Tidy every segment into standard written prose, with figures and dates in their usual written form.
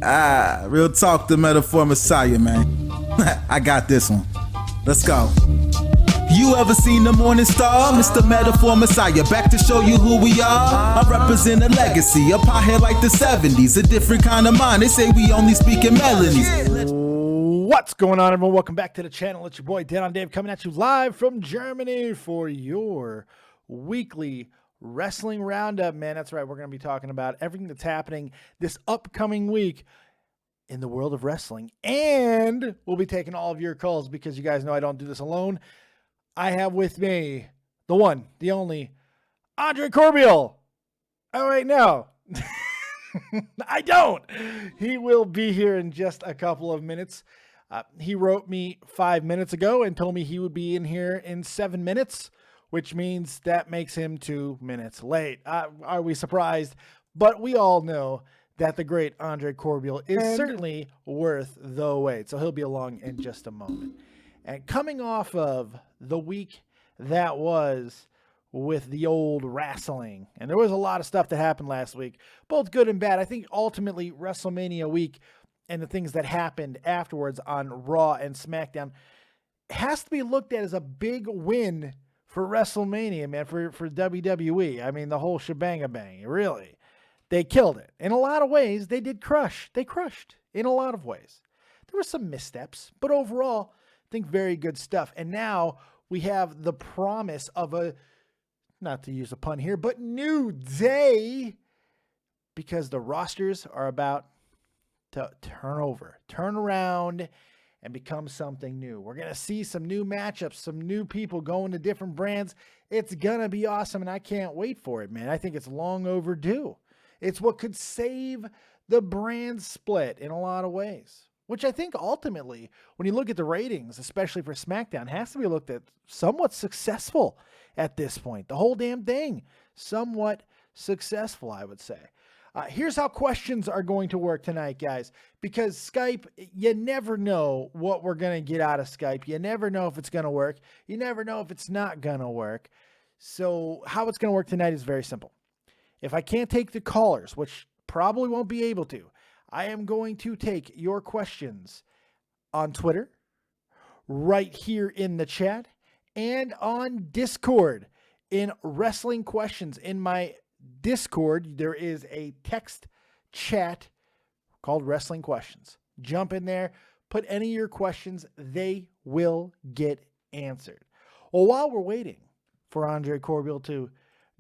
Real talk, the Metaphor Messiah, man. I got this one. Let's go. You ever seen the morning star? Mr. Metaphor Messiah, back to show you who we are. I represent a legacy, a pothead like the 70s, a different kind of mind. They say we only speak in melodies. What's going on, everyone? Welcome back to the channel. It's your boy, Dan on Dave, coming at you live from Germany for your weekly wrestling roundup, man. That's right. We're going to be talking about everything that's happening this upcoming week in the world of wrestling. And we'll be taking all of your calls because you guys know I don't do this alone. I have with me the one, the only, Andre Corbeil. Oh, wait, no. I don't. He will be here in just a couple of minutes. He wrote me 5 minutes ago and told me he would be in here in 7 minutes, which means that makes him 2 minutes late. Are we surprised? But we all know that the great Andre Corbeil is certainly worth the wait. So he'll be along in just a moment. And coming off of the week that was with the old wrestling, and there was a lot of stuff that happened last week, both good and bad. I think ultimately WrestleMania week and the things that happened afterwards on Raw and SmackDown has to be looked at as a big win for WrestleMania, man, for WWE. I mean, the whole shebang-a-bang, really. They killed it. In a lot of ways, they did crush. They crushed in a lot of ways. There were some missteps, but overall, I think very good stuff. And now we have the promise of a, not to use a pun here, but new day, because the rosters are about to turn around and become something new. We're going to see some new matchups, some new people going to different brands. It's going to be awesome, and I can't wait for it, man. I think it's long overdue. It's what could save the brand split in a lot of ways, which I think ultimately, when you look at the ratings, especially for SmackDown, has to be looked at somewhat successful at this point. The whole damn thing, somewhat successful, I would say. Here's how questions are going to work tonight, guys, because Skype, you never know what we're going to get out of Skype. You never know if it's going to work. You never know if it's not going to work. So how it's going to work tonight is very simple. If I can't take the callers, which probably won't be able to, I am going to take your questions on Twitter, right here in the chat, and on Discord in Wrestling Questions. In my Discord, there is a text chat called Wrestling Questions. Jump in there, put any of your questions, they will get answered. Well, while we're waiting for Andre Corbeil to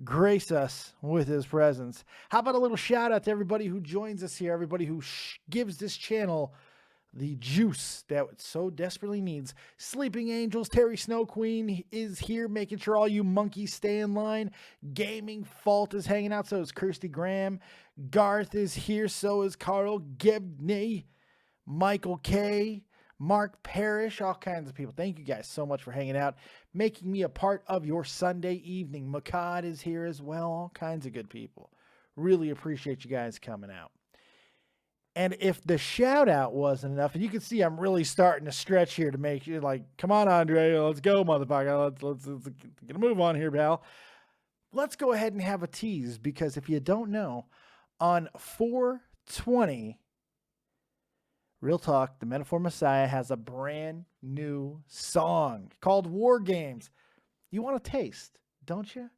grace us with his presence, how about a little shout out to everybody who joins us here, everybody who gives this channel the juice that it so desperately needs. Sleeping Angels, Terry Snow Queen is here, making sure all you monkeys stay in line. Gaming Fault is hanging out, so is Kirsty Graham. Garth is here, so is Carl Gebney, Michael K, Mark Parrish, all kinds of people. Thank you guys so much for hanging out, making me a part of your Sunday evening. Makad is here as well, all kinds of good people. Really appreciate you guys coming out. And if the shout out wasn't enough, and you can see I'm really starting to stretch here to make you like, come on, Andre, let's go, motherfucker. Let's get a move on here, pal. Let's go ahead and have a tease, because if you don't know, on 4/20, Real Talk, the Metaphor Messiah has a brand new song called War Games. You want a taste, don't you?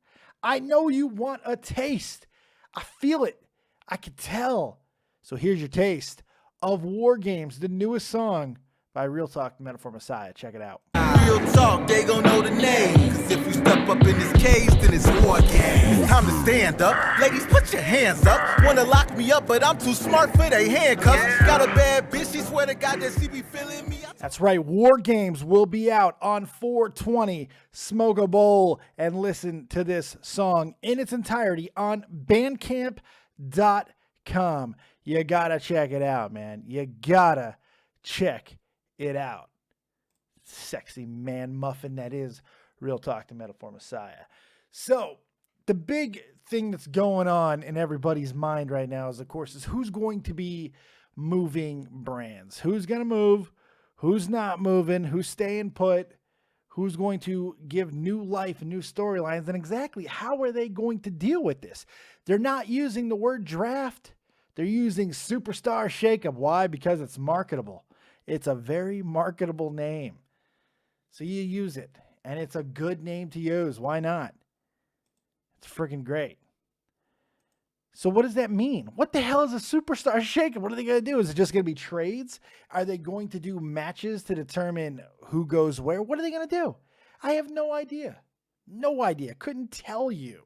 I know you want a taste. I feel it. I can tell. So here's your taste of War Games, the newest song by Real Talk, the Metaphor Messiah. Check it out. Real talk, they gon' know the name. Cause if you step up in this cage, then it's War Games. It's time to stand up. Ladies, put your hands up. Wanna lock me up, but I'm too smart for they handcuffs. Got a bad bitch, she swear to God that she be feeling me. That's right. War Games will be out on 4/20. Smoke a bowl and listen to this song in its entirety on bandcamp.com. You gotta check it out, man. You gotta check it out. Sexy man muffin that is Real Talk, the Metaphor Messiah. So the big thing that's going on in everybody's mind right now is, of course, is who's going to be moving brands. Who's going to move? Who's not moving? Who's staying put? Who's going to give new life and new storylines? And exactly how are they going to deal with this? They're not using the word draft They're using SuperStar shakeup. Why? Because it's marketable. It's a very marketable name. So you use it, and it's a good name to use. Why not? It's freaking great. So what does that mean? What the hell is a SuperStar shakeup? What are they going to do? Is it just going to be trades? Are they going to do matches to determine who goes where? What are they going to do? I have no idea. No idea. Couldn't tell you.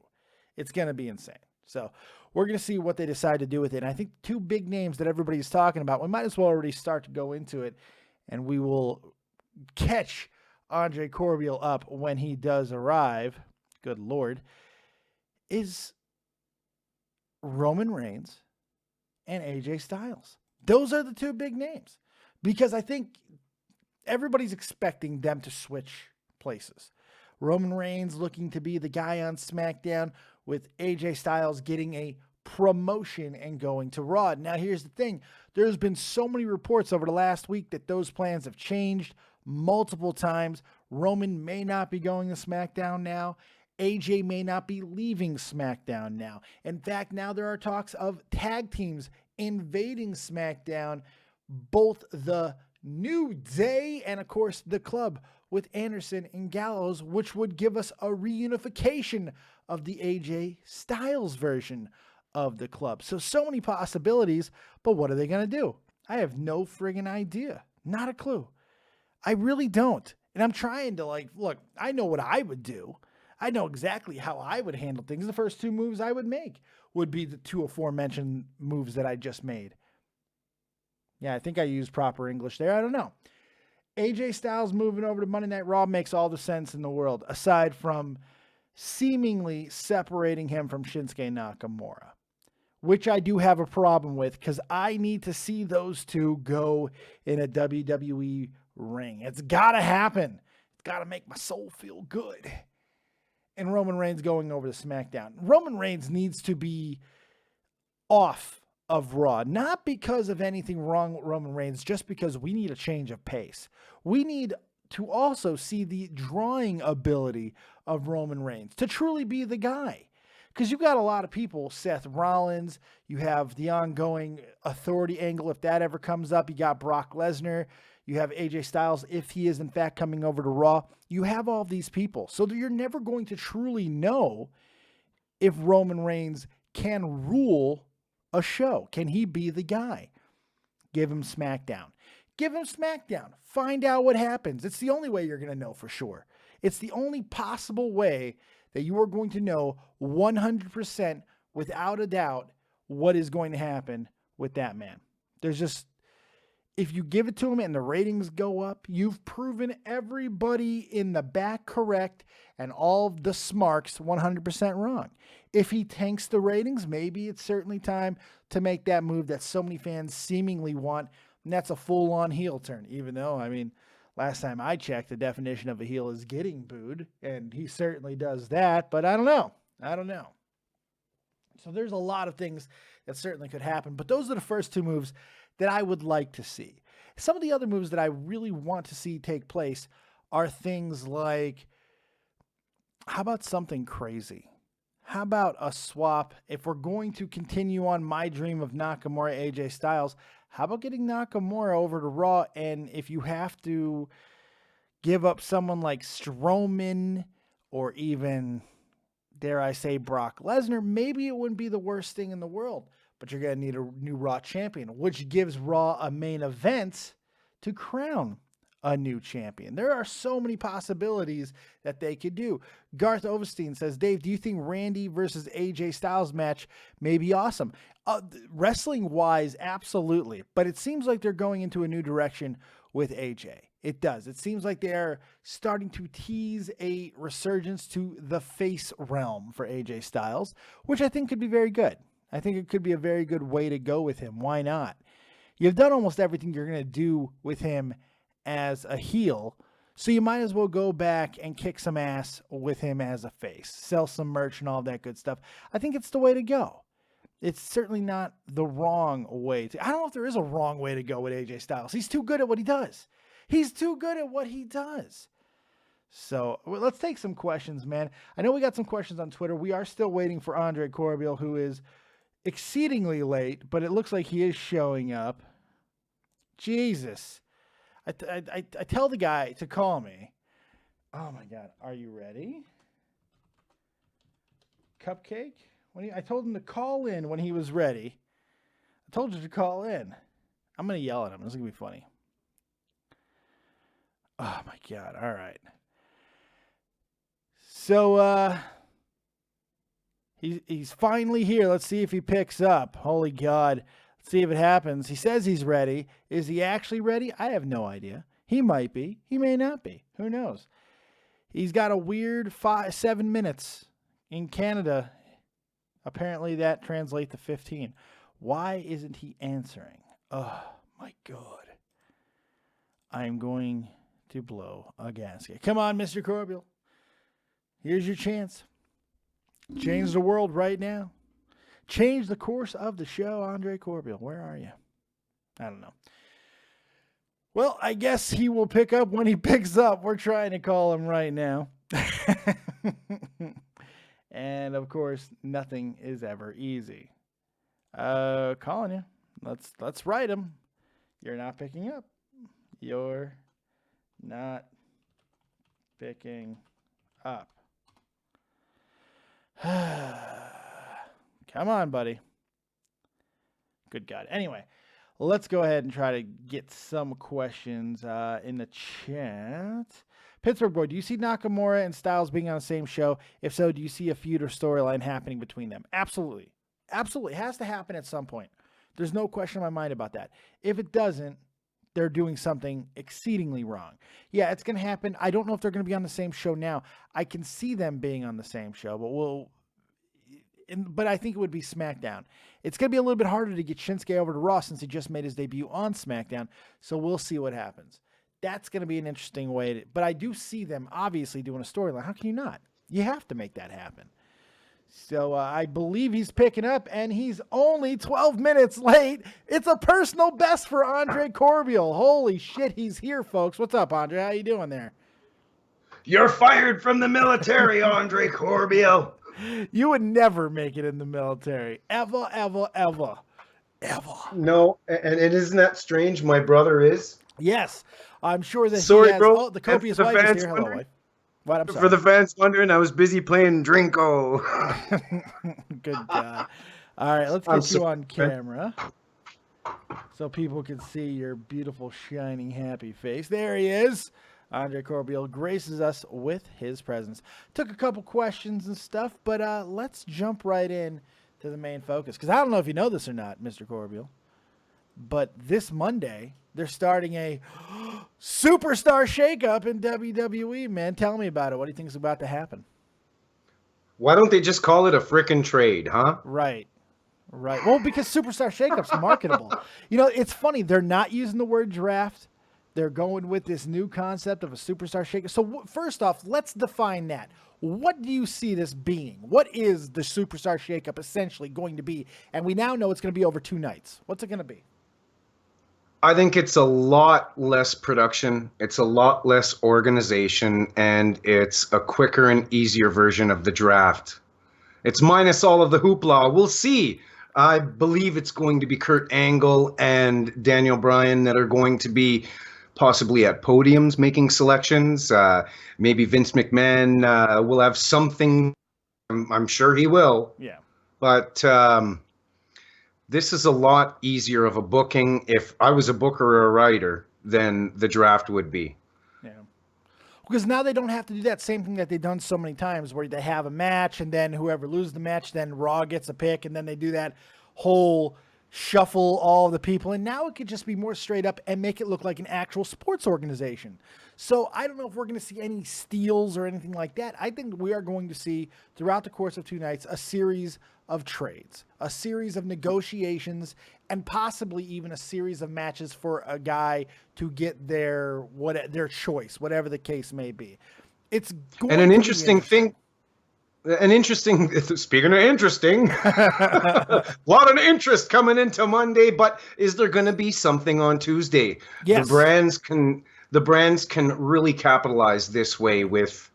It's going to be insane. So we're going to see what they decide to do with it. And I think two big names that everybody's talking about, we might as well already start to go into it, and we will catch Andre Corbeil up when he does arrive. Good Lord. Is Roman Reigns and AJ Styles. Those are the two big names, because I think everybody's expecting them to switch places. Roman Reigns looking to be the guy on SmackDown, with AJ Styles getting a promotion and going to Raw. Now, here's the thing. There's been so many reports over the last week that those plans have changed multiple times. Roman may not be going to SmackDown now. AJ may not be leaving SmackDown now. In fact, now there are talks of tag teams invading SmackDown, both the New Day and, of course, the Club with Anderson and Gallows, which would give us a reunification of the AJ Styles version of the Club. So many possibilities, but what are they going to do? I have no friggin' idea. Not a clue. I really don't. And I'm trying to, look, I know what I would do. I know exactly how I would handle things. The first two moves I would make would be the two aforementioned moves that I just made. Yeah, I think I used proper English there. I don't know. AJ Styles moving over to Monday Night Raw makes all the sense in the world, aside from seemingly separating him from Shinsuke Nakamura, which I do have a problem with, because I need to see those two go in a WWE ring. It's got to happen. It's got to make my soul feel good. And Roman Reigns going over to SmackDown. Roman Reigns needs to be off of Raw, not because of anything wrong with Roman Reigns, just because we need a change of pace. We need to also see the drawing ability of Roman Reigns to truly be the guy. Because you've got a lot of people, Seth Rollins, you have the ongoing authority angle if that ever comes up. You got Brock Lesnar. You have AJ Styles if he is in fact coming over to Raw. You have all these people. So you're never going to truly know if Roman Reigns can rule a show. Can he be the guy? Give him SmackDown. Give him SmackDown. Find out what happens. It's the only way you're going to know for sure. It's the only possible way that you are going to know 100% without a doubt what is going to happen with that man. There's just, if you give it to him and the ratings go up, you've proven everybody in the back correct and all the smarks 100% wrong. If he tanks the ratings, maybe it's certainly time to make that move that so many fans seemingly want, and that's a full-on heel turn, even though, I mean, last time I checked, the definition of a heel is getting booed, and he certainly does that, but I don't know. So there's a lot of things that certainly could happen, but those are the first two moves that I would like to see. Some of the other moves that I really want to see take place are things like, how about something crazy? How about a swap? If we're going to continue on my dream of Nakamura, AJ Styles, how about getting Nakamura over to Raw? And if you have to give up someone like Strowman or even, dare I say, Brock Lesnar, maybe it wouldn't be the worst thing in the world. But you're going to need a new Raw champion, which gives Raw a main event to crown a new champion. There are so many possibilities that they could do. Garth Overstein says, Dave, do you think Randy versus AJ Styles match may be awesome? Wrestling-wise, absolutely. But it seems like they're going into a new direction with AJ. It does. It seems like they're starting to tease a resurgence to the face realm for AJ Styles, which I think could be very good. I think it could be a very good way to go with him. Why not? You've done almost everything you're going to do with him as a heel, so you might as well go back and kick some ass with him as a face. Sell some merch and all that good stuff. I think it's the way to go. It's certainly not the wrong way to. I don't know if there is a wrong way to go with AJ Styles. He's too good at what he does. So let's take some questions, man. I know we got some questions on Twitter. We are still waiting for Andre Corbeil, who is exceedingly late, but it looks like he is showing up. Jesus. I tell the guy to call me. Oh, my God. Are you ready? Cupcake? I told him to call in when he was ready. I told you to call in. I'm going to yell at him. This is going to be funny. Oh, my God. All right. So, he's finally here. Let's see if he picks up. Holy God. Let's see if it happens. He says he's ready. Is he actually ready? I have no idea. He might be. He may not be. Who knows? He's got a weird 7 minutes in Canada. Apparently that translates to 15. Why isn't he answering? Oh, my God. I'm going to blow a gasket. Come on, Mr. Corbel. Here's your chance. Change the world right now. Change the course of the show, Andre Corbeil. Where are you? I don't know. Well, I guess he will pick up when he picks up. We're trying to call him right now. And, of course, nothing is ever easy. Calling you. Let's write him. You're not picking up. You're not picking up. Come on, buddy. Good God. Anyway, let's go ahead and try to get some questions in the chat. Pittsburgh boy, do you see Nakamura and Styles being on the same show? If so, do you see a feud or storyline happening between them? Absolutely. Absolutely. It has to happen at some point. There's no question in my mind about that. If it doesn't, they're doing something exceedingly wrong. Yeah, it's going to happen. I don't know if they're going to be on the same show now. I can see them being on the same show, but I think it would be SmackDown. It's going to be a little bit harder to get Shinsuke over to Raw since he just made his debut on SmackDown, so we'll see what happens. That's going to be an interesting way. But I do see them obviously doing a storyline. How can you not? You have to make that happen. So I believe he's picking up, and he's only 12 minutes late. It's a personal best for Andre Corbeil. Holy shit, he's here, folks. What's up, Andre? How you doing there? You're fired from the military, Andre Corbeil. You would never make it in the military. Ever, ever, ever, ever. No, and isn't that strange? My brother is. Yes, I'm sure that Sorry, he has. bro. Oh, the copious wife is here. Hello, wife. What? I'm sorry. For the fans wondering, I was busy playing Drinko. Good God. All right, let's get you on camera so people can see your beautiful, shining, happy face. There he is. Andre Corbeil graces us with his presence. Took a couple questions and stuff, but let's jump right in to the main focus. Because I don't know if you know this or not, Mr. Corbeil, but this Monday, they're starting a SuperStar shakeup in WWE, man. Tell me about it. What do you think is about to happen? Why don't they just call it a frickin' trade, huh? Right. Well, because SuperStar shakeup's marketable. You know, it's funny. They're not using the word draft. They're going with this new concept of a superstar shakeup. So first off, let's define that. What do you see this being? What is the superstar shakeup essentially going to be? And we now know it's going to be over 2 nights. What's it going to be? I think it's a lot less production. It's a lot less organization, and it's a quicker and easier version of the draft. It's minus all of the hoopla. We'll see. I believe it's going to be Kurt Angle and Daniel Bryan that are going to be possibly at podiums making selections. Maybe Vince McMahon will have something. I'm sure he will. Yeah. But this is a lot easier of a booking if I was a booker or a writer than the draft would be. Yeah. Because now they don't have to do that same thing that they've done so many times where they have a match and then whoever loses the match, then Raw gets a pick, and then they do that whole shuffle all the people, and now it could just be more straight up and make it look like an actual sports organization. So I don't know if we're going to see any steals or anything like that. I think we are going to see throughout the course of 2 nights a series of trades, a series of negotiations, and possibly even a series of matches for a guy to get their choice, whatever the case may be. It's going and an to interesting thing. Speaking of interesting, a lot of interest coming into Monday, but is there going to be something on Tuesday? Yes. The brands can really capitalize this way with,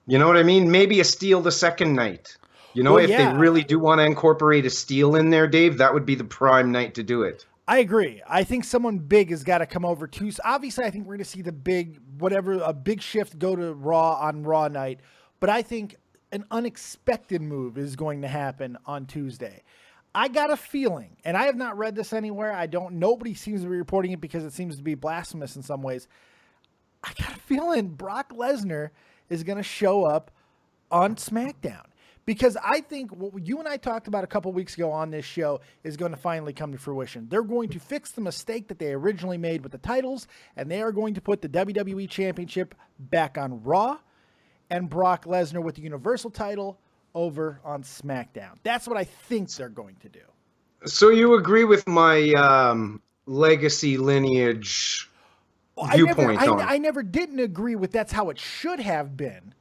you know what I mean? Maybe a steal the second night. You know, if they really do want to incorporate a steel in there, Dave, that would be the prime night to do it. I agree. I think someone big has got to come over too. So obviously, I think we're going to see the big, a big shift go to Raw on Raw night. But I think an unexpected move is going to happen on Tuesday. I got a feeling, and I have not read this anywhere. Nobody seems to be reporting it because it seems to be blasphemous in some ways. I got a feeling Brock Lesnar is going to show up on SmackDown. Because I think what you and I talked about a couple weeks ago on this show is going to finally come to fruition. They're going to fix the mistake that they originally made with the titles, and they are going to put the WWE Championship back on Raw and Brock Lesnar with the Universal title over on SmackDown. That's what I think they're going to do. So you agree with my legacy lineage viewpoint? I never didn't agree with that's how it should have been.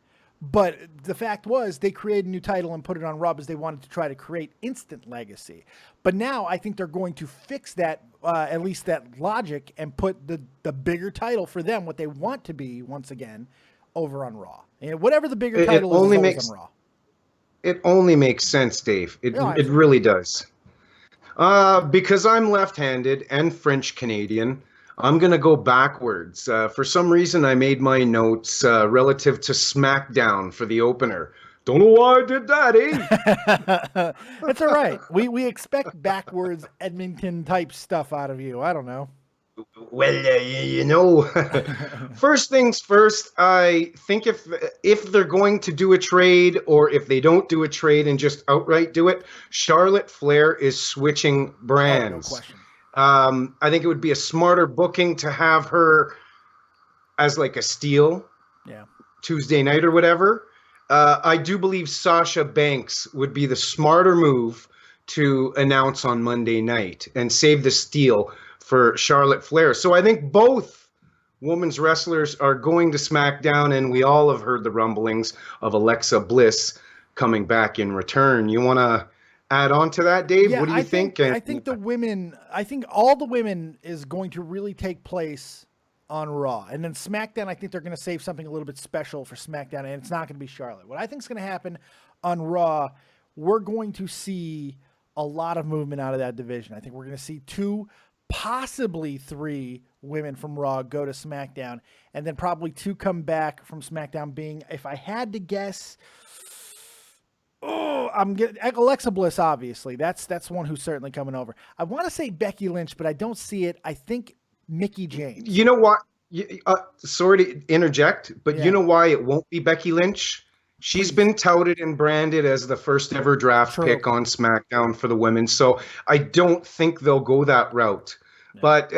But the fact was they created a new title and put it on Raw because they wanted to try to create instant legacy. But now I think they're going to fix that, at least that logic, and put the bigger title for them, what they want to be, once again, over on Raw. And whatever the bigger title is always on Raw. It only makes sense, Dave. It really does. Because I'm left-handed and French-Canadian, I'm going to go backwards. For some reason, I made my notes relative to SmackDown for the opener. Don't know why I did that, eh? That's all right. We expect backwards Edmonton-type stuff out of you. I don't know. Well, you know, first things first, I think if they're going to do a trade, or if they don't do a trade and just outright do it, Charlotte Flair is switching brands. Oh, no question. I think it would be a smarter booking to have her as like a steal Tuesday night or whatever. I do believe Sasha Banks would be the smarter move to announce on Monday night and save the steal for Charlotte Flair. So I think both women's wrestlers are going to SmackDown, and we all have heard the rumblings of Alexa Bliss coming back in return. You want to add on to that, Dave? Yeah, what do you think? I think all the women is going to really take place on Raw. And then SmackDown, I think they're going to save something a little bit special for SmackDown, and it's not going to be Charlotte. What I think is going to happen on Raw, we're going to see a lot of movement out of that division. I think we're going to see 2, possibly 3 women from Raw go to SmackDown, and then probably 2 come back from SmackDown being, if I had to guess, I'm getting Alexa Bliss, obviously. That's one who's certainly coming over. I want to say Becky Lynch, but I don't see it. I think Mickie James. You know what? Sorry to interject, but you know why it won't be Becky Lynch? She's been touted and branded as the first ever draft pick on SmackDown for the women, so I don't think they'll go that route. No. But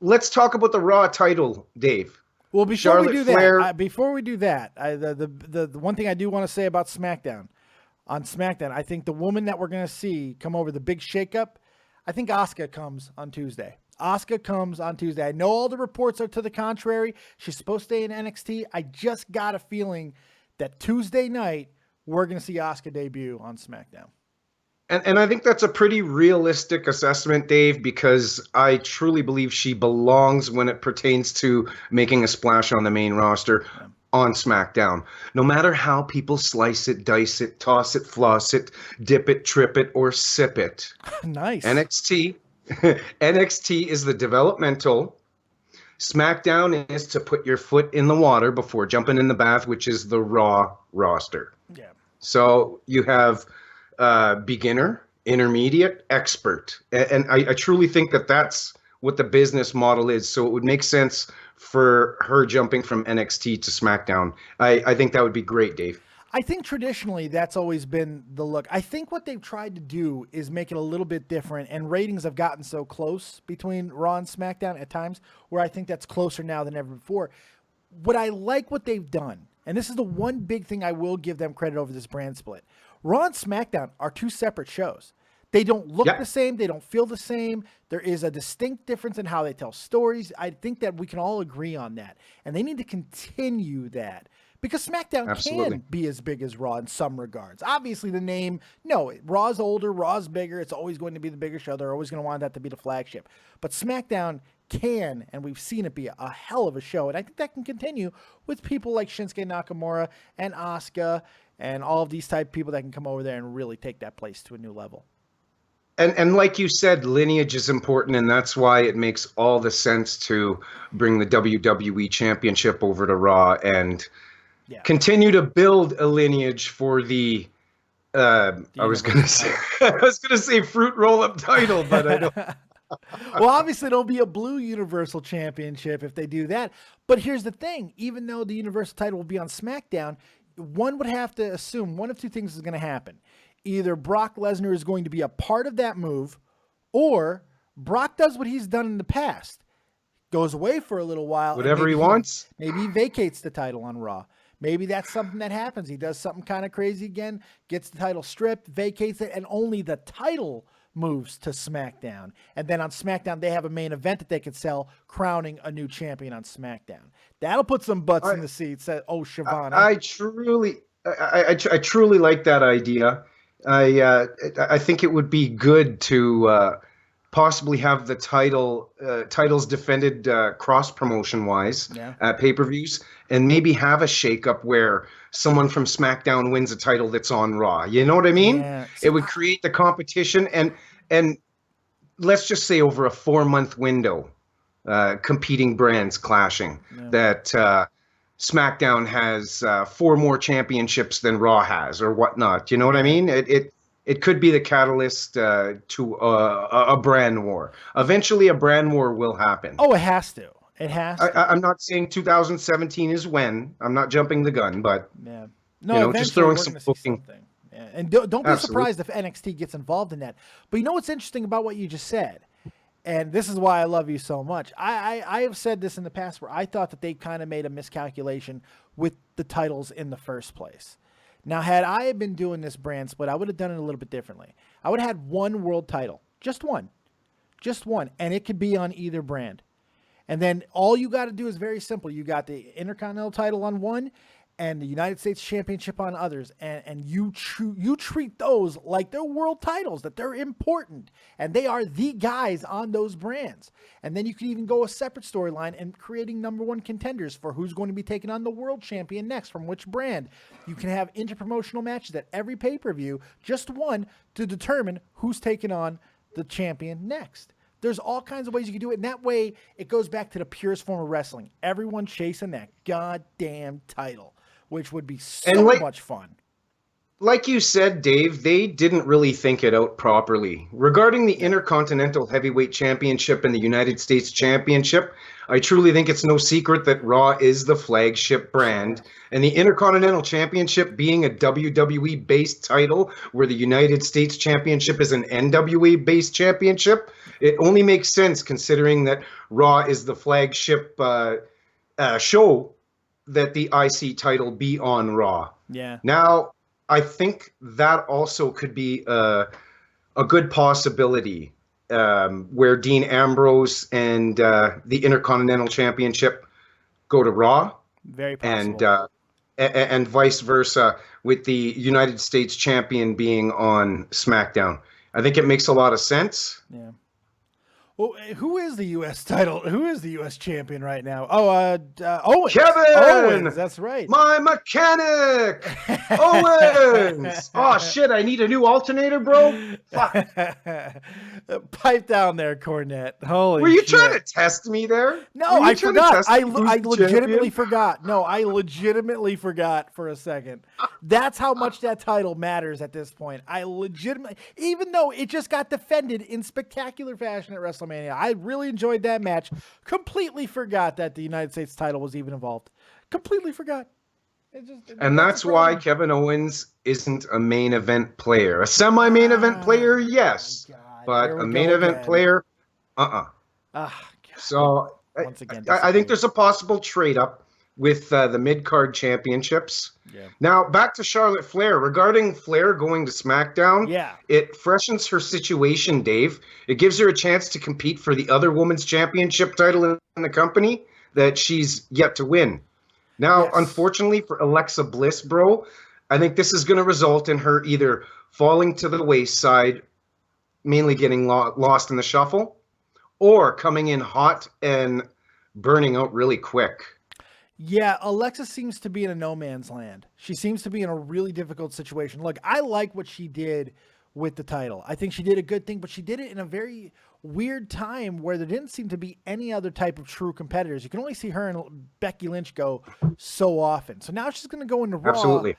let's talk about the Raw title, Dave. Well, before we do that, the one thing I do want to say about SmackDown. On SmackDown, I think the woman that we're going to see come over the big shakeup, I think Asuka comes on Tuesday. Asuka comes on Tuesday. I know all the reports are to the contrary. She's supposed to stay in NXT. I just got a feeling that Tuesday night, we're going to see Asuka debut on SmackDown. And I think that's a pretty realistic assessment, Dave, because I truly believe she belongs when it pertains to making a splash on the main roster. Yeah. On SmackDown. No matter how people slice it, dice it, toss it, floss it, dip it, trip it, or sip it. Nice. NXT is the developmental. SmackDown is to put your foot in the water before jumping in the bath, which is the Raw roster. Yeah. So you have beginner, intermediate, expert. And I truly think that that's what the business model is. So it would make sense for her jumping from NXT to SmackDown. I think that would be great, Dave. I think traditionally that's always been the look. I think what they've tried to do is make it a little bit different, and ratings have gotten so close between Raw and SmackDown at times where I think that's closer now than ever before. What I like what they've done, and this is the one big thing I will give them credit over this brand split. Raw and SmackDown are 2 separate shows. They don't look the same. They don't feel the same. There is a distinct difference in how they tell stories. I think that we can all agree on that. And they need to continue that because SmackDown can be as big as Raw in some regards. Obviously, the name, Raw's older, Raw's bigger. It's always going to be the bigger show. They're always going to want that to be the flagship. But SmackDown can, and we've seen it be a hell of a show. And I think that can continue with people like Shinsuke Nakamura and Asuka and all of these type of people that can come over there and really take that place to a new level. And like you said, lineage is important, and that's why it makes all the sense to bring the WWE Championship over to Raw and continue to build a lineage for the I was gonna say fruit roll-up title, but I don't. Well, obviously there'll be a blue Universal Championship if they do that. But here's the thing: even though the Universal title will be on SmackDown, one would have to assume one of two things is going to happen. Either Brock Lesnar is going to be a part of that move, or Brock does what he's done in the past, goes away for a little while. Whatever he wants. Maybe he vacates the title on Raw. Maybe that's something that happens. He does something kind of crazy again, gets the title stripped, vacates it, and only the title moves to SmackDown. And then on SmackDown, they have a main event that they could sell, crowning a new champion on SmackDown. That'll put some butts in the seats. Oh, Shavana. I truly like that idea. I think it would be good to possibly have the titles defended cross promotion wise at pay-per-views, and maybe have a shakeup where someone from SmackDown wins a title that's on Raw. You know what I mean? Yeah. It would create the competition, and let's just say over a 4-month window, competing brands clashing. That SmackDown has 4 more championships than Raw has, or whatnot. You know what I mean? It could be the catalyst to a brand war. Eventually, a brand war will happen. Oh, it has to. It has to. I'm not saying 2017 is when. I'm not jumping the gun, but no, just throwing some booking. Yeah. And don't be surprised if NXT gets involved in that. But you know what's interesting about what you just said? And this is why I love you so much. I have said this in the past where I thought that they kind of made a miscalculation with the titles in the first place. Now, had I been doing this brand split, I would have done it a little bit differently. I would have had one world title, just one, and it could be on either brand. And then all you got to do is very simple. You got the Intercontinental title on one and the United States Championship on others, and you treat those like they're world titles, that they're important, and they are the guys on those brands. And then you can even go a separate storyline and creating #1 contenders for who's going to be taking on the world champion next from which brand. You can have interpromotional matches at every pay-per-view, just one, to determine who's taking on the champion next. There's all kinds of ways you can do it, and that way it goes back to the purest form of wrestling. Everyone chasing that goddamn title, which would be so much fun. Like you said, Dave, they didn't really think it out properly. Regarding the Intercontinental Heavyweight Championship and the United States Championship, I truly think it's no secret that Raw is the flagship brand. And the Intercontinental Championship being a WWE-based title, where the United States Championship is an NWA-based championship, it only makes sense considering that Raw is the flagship show that the IC title be on Raw. Yeah. Now, I think that also could be a good possibility where Dean Ambrose and the Intercontinental Championship go to Raw. Very possible. And vice versa with the United States Champion being on SmackDown. I think it makes a lot of sense. Yeah. Well, who is the U.S. title? Who is the U.S. champion right now? Owens. Kevin! Owens, that's right. My mechanic! Owens! Oh, shit, I need a new alternator, bro? Fuck. Pipe down there, Cornette. Holy Were you shit. trying to test me there? No, I forgot. I legitimately forgot. No, I legitimately forgot for a second. That's how much that title matters at this point. I legitimately, even though it just got defended in spectacular fashion at WrestleMania, I really enjoyed that match. Completely forgot that the United States title was even involved. Completely forgot. And that's why Kevin Owens isn't a main event player. A semi-main event player, yes. But a main event player, So once again, I think there's a possible trade-up with the mid-card championships. Yeah. Now, back to Charlotte Flair. Regarding Flair going to SmackDown, it freshens her situation, Dave. It gives her a chance to compete for the other women's championship title in the company that she's yet to win. Now, unfortunately for Alexa Bliss, bro, I think this is going to result in her either falling to the wayside, mainly getting lost in the shuffle, or coming in hot and burning out really quick. Yeah, Alexa seems to be in a no man's land. She seems to be in a really difficult situation. Look, I like what she did with the title. I think she did a good thing, but she did it in a very weird time where there didn't seem to be any other type of true competitors. You can only see her and Becky Lynch go so often. So now she's going to go into Raw. Absolutely.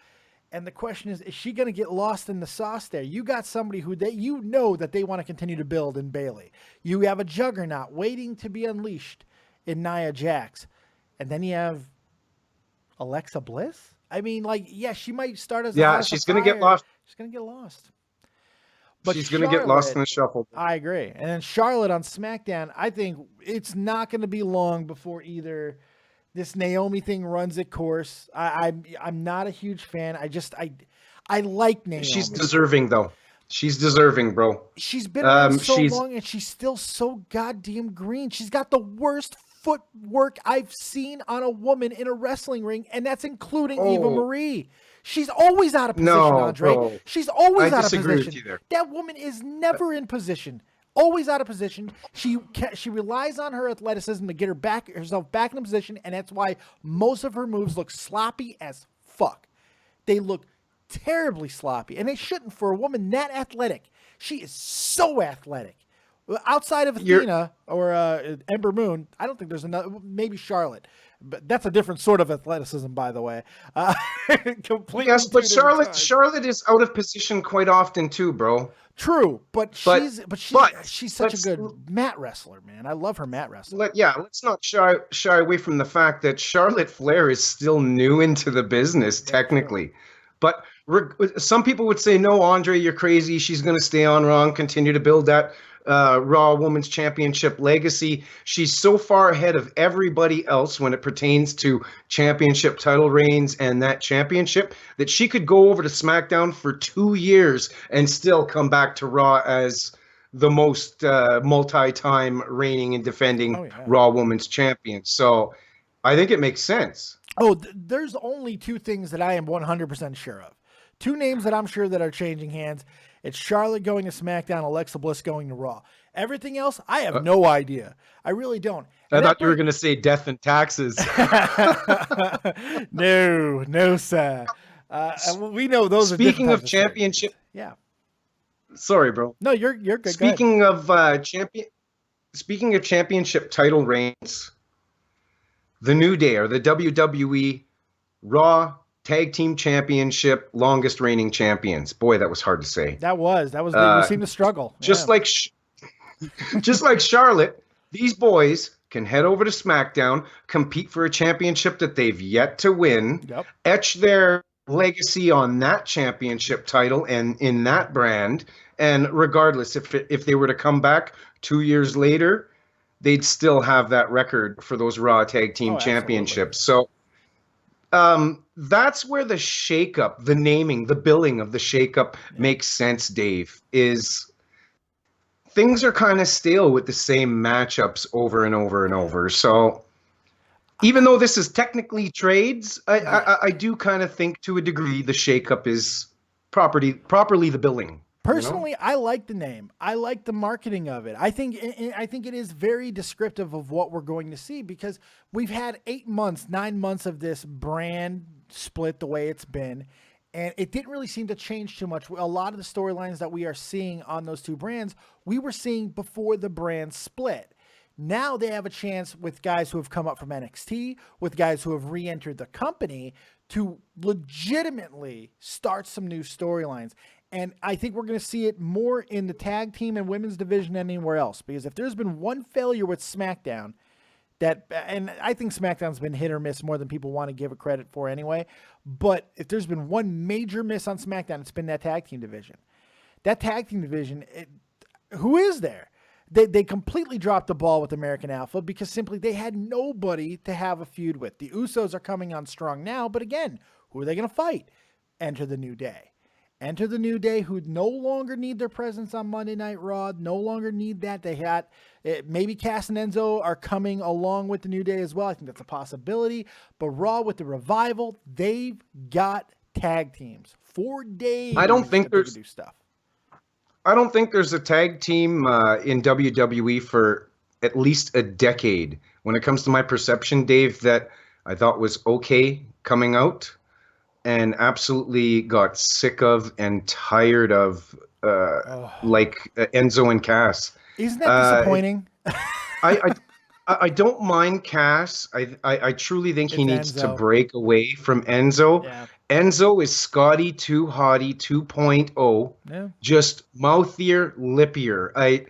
And the question is she going to get lost in the sauce there? You got somebody who you know that they want to continue to build in Bayley. You have a juggernaut waiting to be unleashed in Nia Jax. And then you have Alexa Bliss. I mean, like, yeah, she might start as she's going to get lost. She's going to get lost. But she's going to get lost in the shuffle. I agree. And then Charlotte on SmackDown, I think it's not going to be long before either this Naomi thing runs its course. I'm not a huge fan. I like Naomi. She's deserving, though. She's deserving, bro. She's been around so long, and she's still so goddamn green. She's got the worst footwork I've seen on a woman in a wrestling ring, and that's including Eva Marie. She's always out of position, Andre. Bro. She's always out of disagree position. with you there. That woman is never in position. Always out of position. She relies on her athleticism to get herself back in position, and that's why most of her moves look sloppy as fuck. They look terribly sloppy, and they shouldn't for a woman that athletic. She is so athletic. Outside of Athena or Ember Moon, I don't think there's another. Maybe Charlotte, but that's a different sort of athleticism, by the way. Completely. Yes, but Charlotte is out of position quite often too, bro. True, but she's such a good mat wrestler, man. I love her mat wrestling. Let's not shy away from the fact that Charlotte Flair is still new into the business, technically. But some people would say, no, Andre, you're crazy. She's going to stay on Raw and continue to build that Raw Women's Championship legacy. She's so far ahead of everybody else when it pertains to championship title reigns and that championship that she could go over to SmackDown for 2 years and still come back to Raw as the most multi-time reigning and defending Raw Women's Champion. So I think it makes sense. There's only two things that I am 100% sure of. Two names that I'm sure that are changing hands. It's Charlotte going to SmackDown, Alexa Bliss going to Raw. Everything else, I have no idea. I really don't. I thought you were going to say death and taxes. No, sir. We know those are Speaking of championship. Yeah. Sorry, bro. No, you're good. Speaking of championship title reigns, the New Day or the WWE Raw Tag Team Championship longest reigning champions. Boy, that was hard to say. That was. We seem to struggle. Just like Charlotte, these boys can head over to SmackDown, compete for a championship that they've yet to win, etch their legacy on that championship title and in that brand. And regardless, if they were to come back 2 years later, they'd still have that record for those Raw Tag Team Championships. So that's where the shakeup, the naming, the billing of the shakeup makes sense, Dave, is things are kind of stale with the same matchups over and over and over. So even though this is technically trades, I do kind of think to a degree the shakeup is properly the billing. Personally, I like the name. I like the marketing of it. I think it is very descriptive of what we're going to see because we've had 9 months of this brand split the way it's been, and it didn't really seem to change too much. A lot of the storylines that we are seeing on those two brands, we were seeing before the brand split. Now they have a chance with guys who have come up from NXT, with guys who have re-entered the company to legitimately start some new storylines. And I think we're going to see it more in the tag team and women's division than anywhere else. Because if there's been one failure with SmackDown, and I think SmackDown's been hit or miss more than people want to give it credit for anyway. But if there's been one major miss on SmackDown, it's been that tag team division. That tag team division, who is there? They completely dropped the ball with American Alpha because simply they had nobody to have a feud with. The Usos are coming on strong now, but again, who are they going to fight? Enter the New Day. Enter the New Day, who no longer need their presence on Monday Night Raw, no longer need that. They had, maybe Cass and Enzo are coming along with the New Day as well. I think that's a possibility. But Raw with the Revival, they've got tag teams. 4 days. I don't think there's do stuff. I don't think there's a tag team in WWE for at least a decade. When it comes to my perception, Dave, that I thought was okay coming out, and absolutely got sick of and tired of Enzo and Cass. Isn't that disappointing? I don't mind Cass. I truly think he needs to Enzo. break away from Enzo. Yeah. Enzo is Scotty 2 Hottie 2.0. Yeah. Just mouthier, lippier.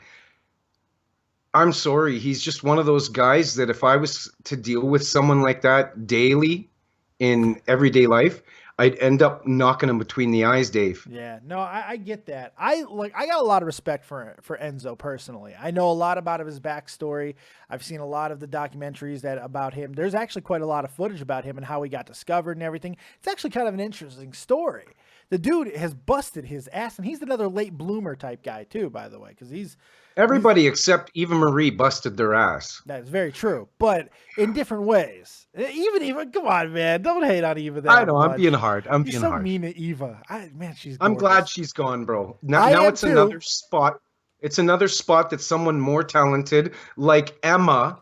I'm sorry. He's just one of those guys that if I was to deal with someone like that daily in everyday life, I'd end up knocking him between the eyes, Dave. Yeah, no, I get that. I got a lot of respect for Enzo personally. I know a lot about his backstory. I've seen a lot of the documentaries about him. There's actually quite a lot of footage about him and how he got discovered and everything. It's actually kind of an interesting story. The dude has busted his ass, and he's another late bloomer type guy too, by the way, because everybody except Eva Marie busted their ass. That is very true, but in different ways. Eva, come on, man, don't hate on Eva. I know, I'm being hard. You're so mean to Eva. She's. Gorgeous. I'm glad she's gone, bro. Now it's another spot. It's another spot that someone more talented, like Emma,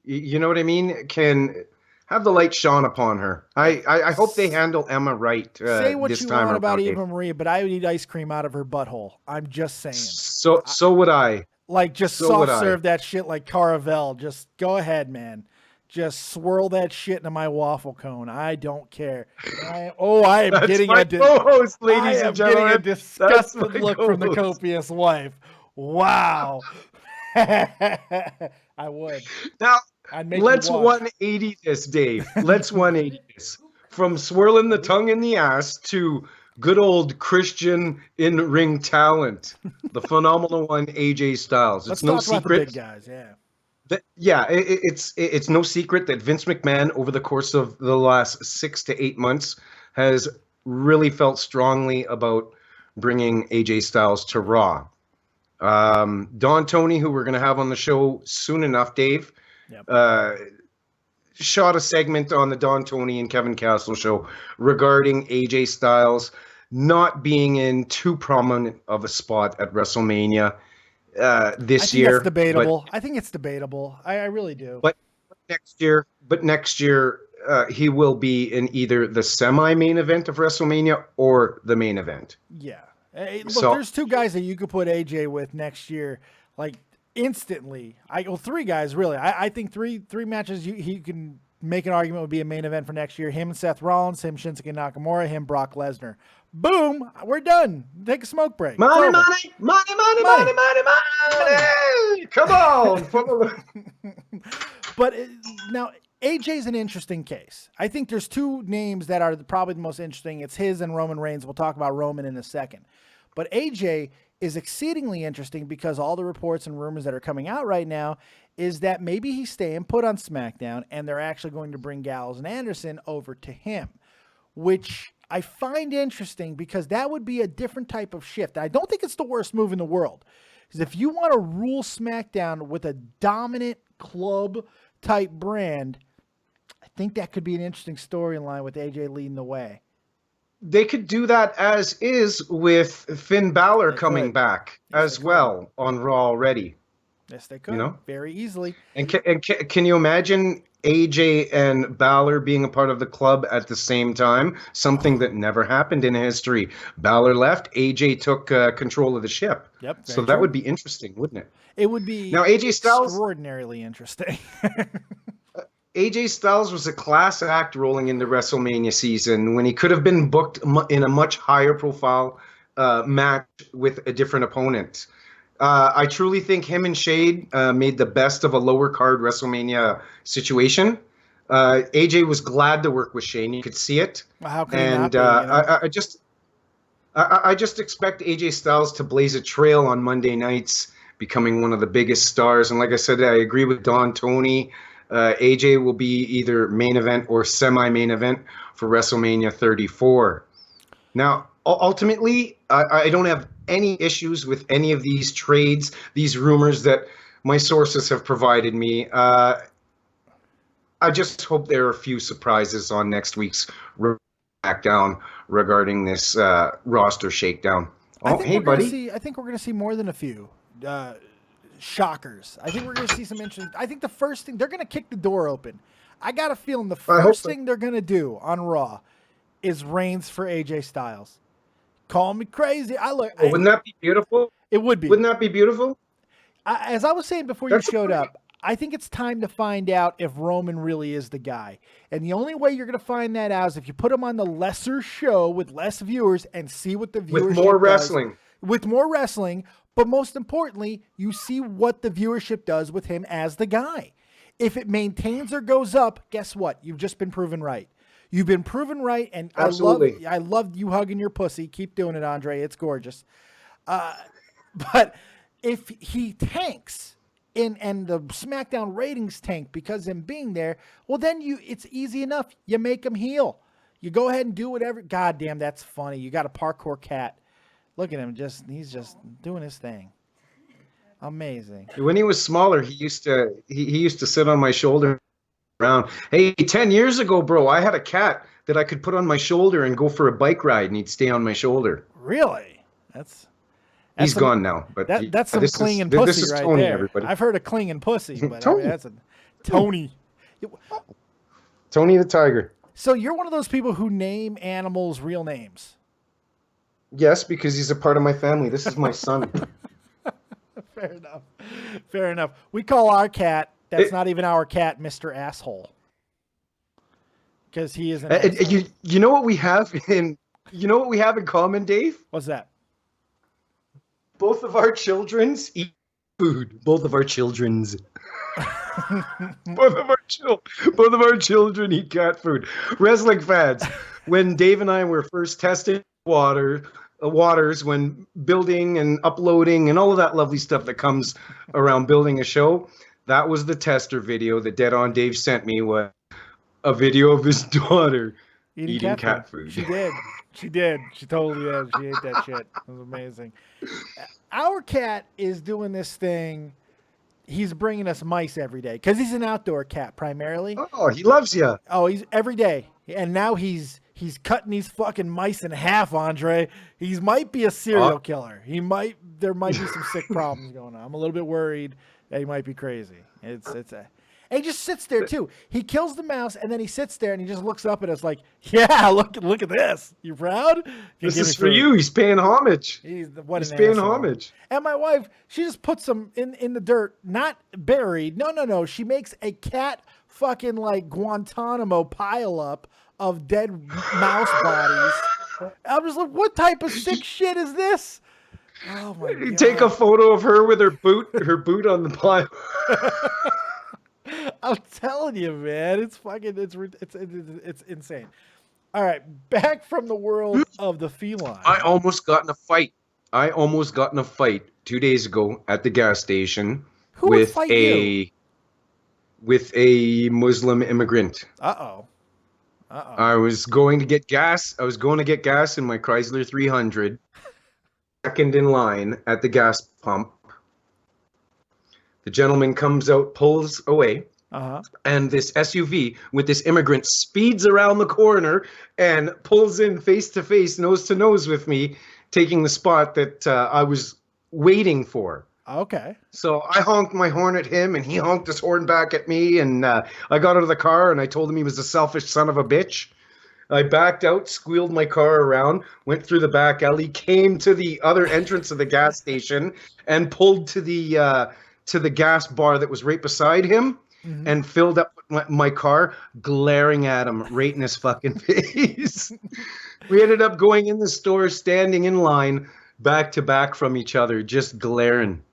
you know what I mean, can have the light shone upon her. I hope they handle Emma right. Say what this you time want about Eva Marie, but I would eat ice cream out of her butthole. I'm just saying. So would I. Like, just soft serve that shit like Caravel. Just go ahead, man. Just swirl that shit into my waffle cone. I don't care. I am getting a disgusted look from the copious wife. Wow. I would. Now, let's 180 this, Dave. Let's 180 this. From swirling the tongue in the ass to good old Christian in-ring talent, the phenomenal one, AJ Styles. Let's talk about the big guys, yeah. It's no secret that Vince McMahon, over the course of the last 6 to 8 months, has really felt strongly about bringing AJ Styles to Raw. Don Tony, who we're going to have on the show soon enough, Dave, shot a segment on the Don Tony and Kevin Castle show regarding AJ Styles not being in too prominent of a spot at WrestleMania this year. It's debatable. I think it's debatable. I really do. But next year, he will be in either the semi-main event of WrestleMania or the main event. Yeah. Look, there's two guys that you could put AJ with next year, like instantly. Three guys really. I think three matches he can make an argument would be a main event for next year. Him and Seth Rollins, him Shinsuke Nakamura, him Brock Lesnar. Boom, we're done. Take a smoke break. Money. Come on. But now AJ's an interesting case. I think there's two names that are probably the most interesting. It's his and Roman Reigns. We'll talk about Roman in a second. But AJ is exceedingly interesting because all the reports and rumors that are coming out right now is that maybe he's staying put on SmackDown and they're actually going to bring Gallows and Anderson over to him, which I find interesting because that would be a different type of shift. I don't think it's the worst move in the world. Because if you want to rule SmackDown with a dominant club type brand, I think that could be an interesting storyline with AJ leading the way. They could do that as is with Finn Balor coming back as well on Raw already. Yes, they could. Very easily. And can you imagine AJ and Balor being a part of the club at the same time? Something that never happened in history. Balor left, AJ took control of the ship. Yep. So that would be interesting, wouldn't it? It would be now, AJ Styles, extraordinarily interesting. AJ Styles was a class act rolling into WrestleMania season when he could have been booked in a much higher profile match with a different opponent. I truly think him and Shade made the best of a lower card WrestleMania situation. AJ was glad to work with Shane. You could see it. Well, how could he not be, I just expect AJ Styles to blaze a trail on Monday nights, becoming one of the biggest stars. And like I said, I agree with Don Tony. AJ will be either main event or semi-main event for WrestleMania 34. Now, ultimately, I don't have any issues with any of these trades, these rumors that my sources have provided me. I just hope there are a few surprises on next week's SmackDown regarding this roster shakedown. Oh, hey, buddy. I think we're going to see more than a few shockers. I think we're going to see some interesting. I think the first thing, they're going to kick the door open. I got a feeling the I hope first so. thing they're going to do on Raw is Reigns for AJ Styles. Call me crazy. Wouldn't that be beautiful? It would be. Wouldn't that be beautiful? As I was saying before you showed up, I think it's time to find out if Roman really is the guy. And the only way you're going to find that out is if you put him on the lesser show with less viewers and see what the viewership With more does. wrestling. With more wrestling. But most importantly, you see what the viewership does with him as the guy. If it maintains or goes up, guess what? You've just been proven right. You've been proven right, and Absolutely. I love you hugging your pussy. Keep doing it, Andre. It's gorgeous. But if he tanks and the SmackDown ratings tank because of him being there, well, then it's easy enough. You make him heel. You go ahead and do whatever. God damn, that's funny. You got a parkour cat. Look at him. He's just doing his thing. Amazing. When he was smaller, he used to sit on my shoulder around. Hey, 10 years ago, bro, I had a cat that I could put on my shoulder and go for a bike ride, and he'd stay on my shoulder. Really? He's gone now, but that's some this clinging is, pussy this is right Tony, there. everybody. I've heard of clinging pussy, but Tony. that's a Tony. Tony the Tiger. So you're one of those people who name animals real names. Yes, because he's a part of my family. This is my son. Fair enough. Fair enough. We call our cat, that's not even our cat, Mr. Asshole. Because he is an asshole. You know what we have in common, Dave? What's that? Both of our children's eat food. Both of our children's. both of our children eat cat food. Wrestling fans, when Dave and I were first testing waters, when building and uploading and all of that lovely stuff that comes around building a show, that was the tester video that Dead On Dave sent me, was a video of his daughter eating cat food. She did. She did. She totally did. She ate that shit. It was amazing. Our cat is doing this thing. He's bringing us mice every day because he's an outdoor cat primarily. Oh, he loves you. Oh, he's every day. And now he's cutting these fucking mice in half, Andre. He might be a serial killer. There might be some sick problems going on. I'm a little bit worried that he might be crazy. And he just sits there too. He kills the mouse and then he sits there and he just looks up at us like, "Yeah, look at this. You proud? This is for you." He's paying homage. He's paying homage. And my wife, she just puts them in the dirt, not buried. No. She makes a cat fucking like Guantanamo pile up of dead mouse bodies. I'm just like, what type of sick shit is this? Oh my God. Take a photo of her with her boot on the pile. I'm telling you, man, it's insane. All right, back from the world of the feline. I almost got in a fight 2 days ago at the gas station with a Muslim immigrant. Uh-oh. I was going to get gas. I was going to get gas in my Chrysler 300. Second in line at the gas pump. The gentleman comes out, pulls away, and this SUV with this immigrant speeds around the corner and pulls in face to face, nose to nose with me, taking the spot that I was waiting for. Okay. So I honked my horn at him, and he honked his horn back at me, and I got out of the car, and I told him he was a selfish son of a bitch. I backed out, squealed my car around, went through the back alley, came to the other entrance of the gas station, and pulled to the gas bar that was right beside him, and filled up my car, glaring at him right in his fucking face. We ended up going in the store, standing in line, back to back from each other, just glaring.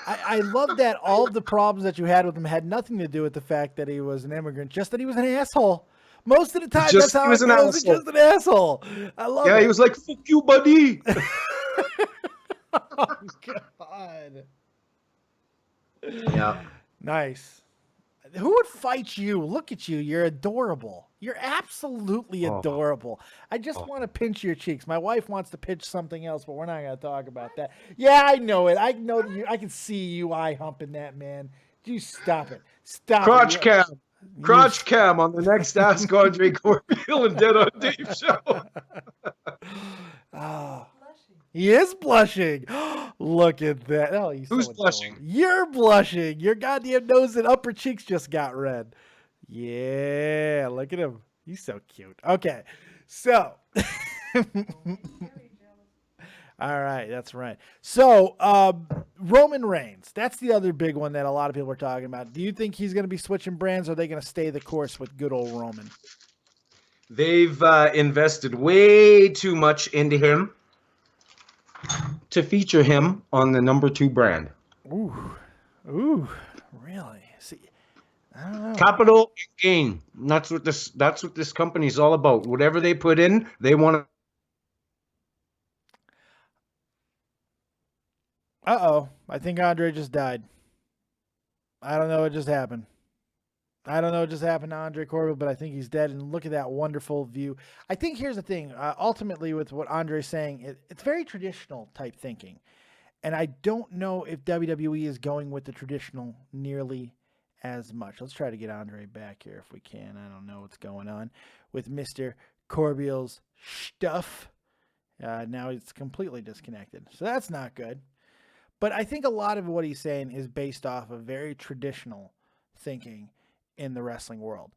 I love that all of the problems that you had with him had nothing to do with the fact that he was an immigrant, just that he was an asshole. Most of the time, that's how it goes. He's just an asshole. I love it. Yeah, he was like, "Fuck you, buddy." Oh, God. Yeah. Nice. Who would fight you? Look at you. You're adorable. You're absolutely adorable. I just want to pinch your cheeks. My wife wants to pinch something else, but we're not going to talk about that. Yeah, I know it. I know you. I can see you eye humping that, man. You stop it. Stop Crotch it. cam. Crotch cam on the next Ask Andre Corbeil and Dead on Dave show. Oh, he is blushing. Look at that. Oh, he's Who's so blushing? You're blushing. Your goddamn nose and upper cheeks just got red. Yeah, look at him. He's so cute. Okay, so. All right, that's right. So, Roman Reigns, that's the other big one that a lot of people are talking about. Do you think he's going to be switching brands, or are they going to stay the course with good old Roman? They've invested way too much into him to feature him on the #2 brand. Ooh, really? See, I don't know. Capital gain. That's what this company is all about. Whatever they put in, they want to. I think Andre just died. I don't know what just happened. I don't know what just happened to Andre Corbeil, but I think he's dead. And look at that wonderful view. I think here's the thing. Ultimately, with what Andre's saying, it's very traditional type thinking. And I don't know if WWE is going with the traditional nearly as much. Let's try to get Andre back here if we can. I don't know what's going on with Mr. Corbeil's stuff. Now it's completely disconnected. So that's not good. But I think a lot of what he's saying is based off of very traditional thinking in the wrestling world.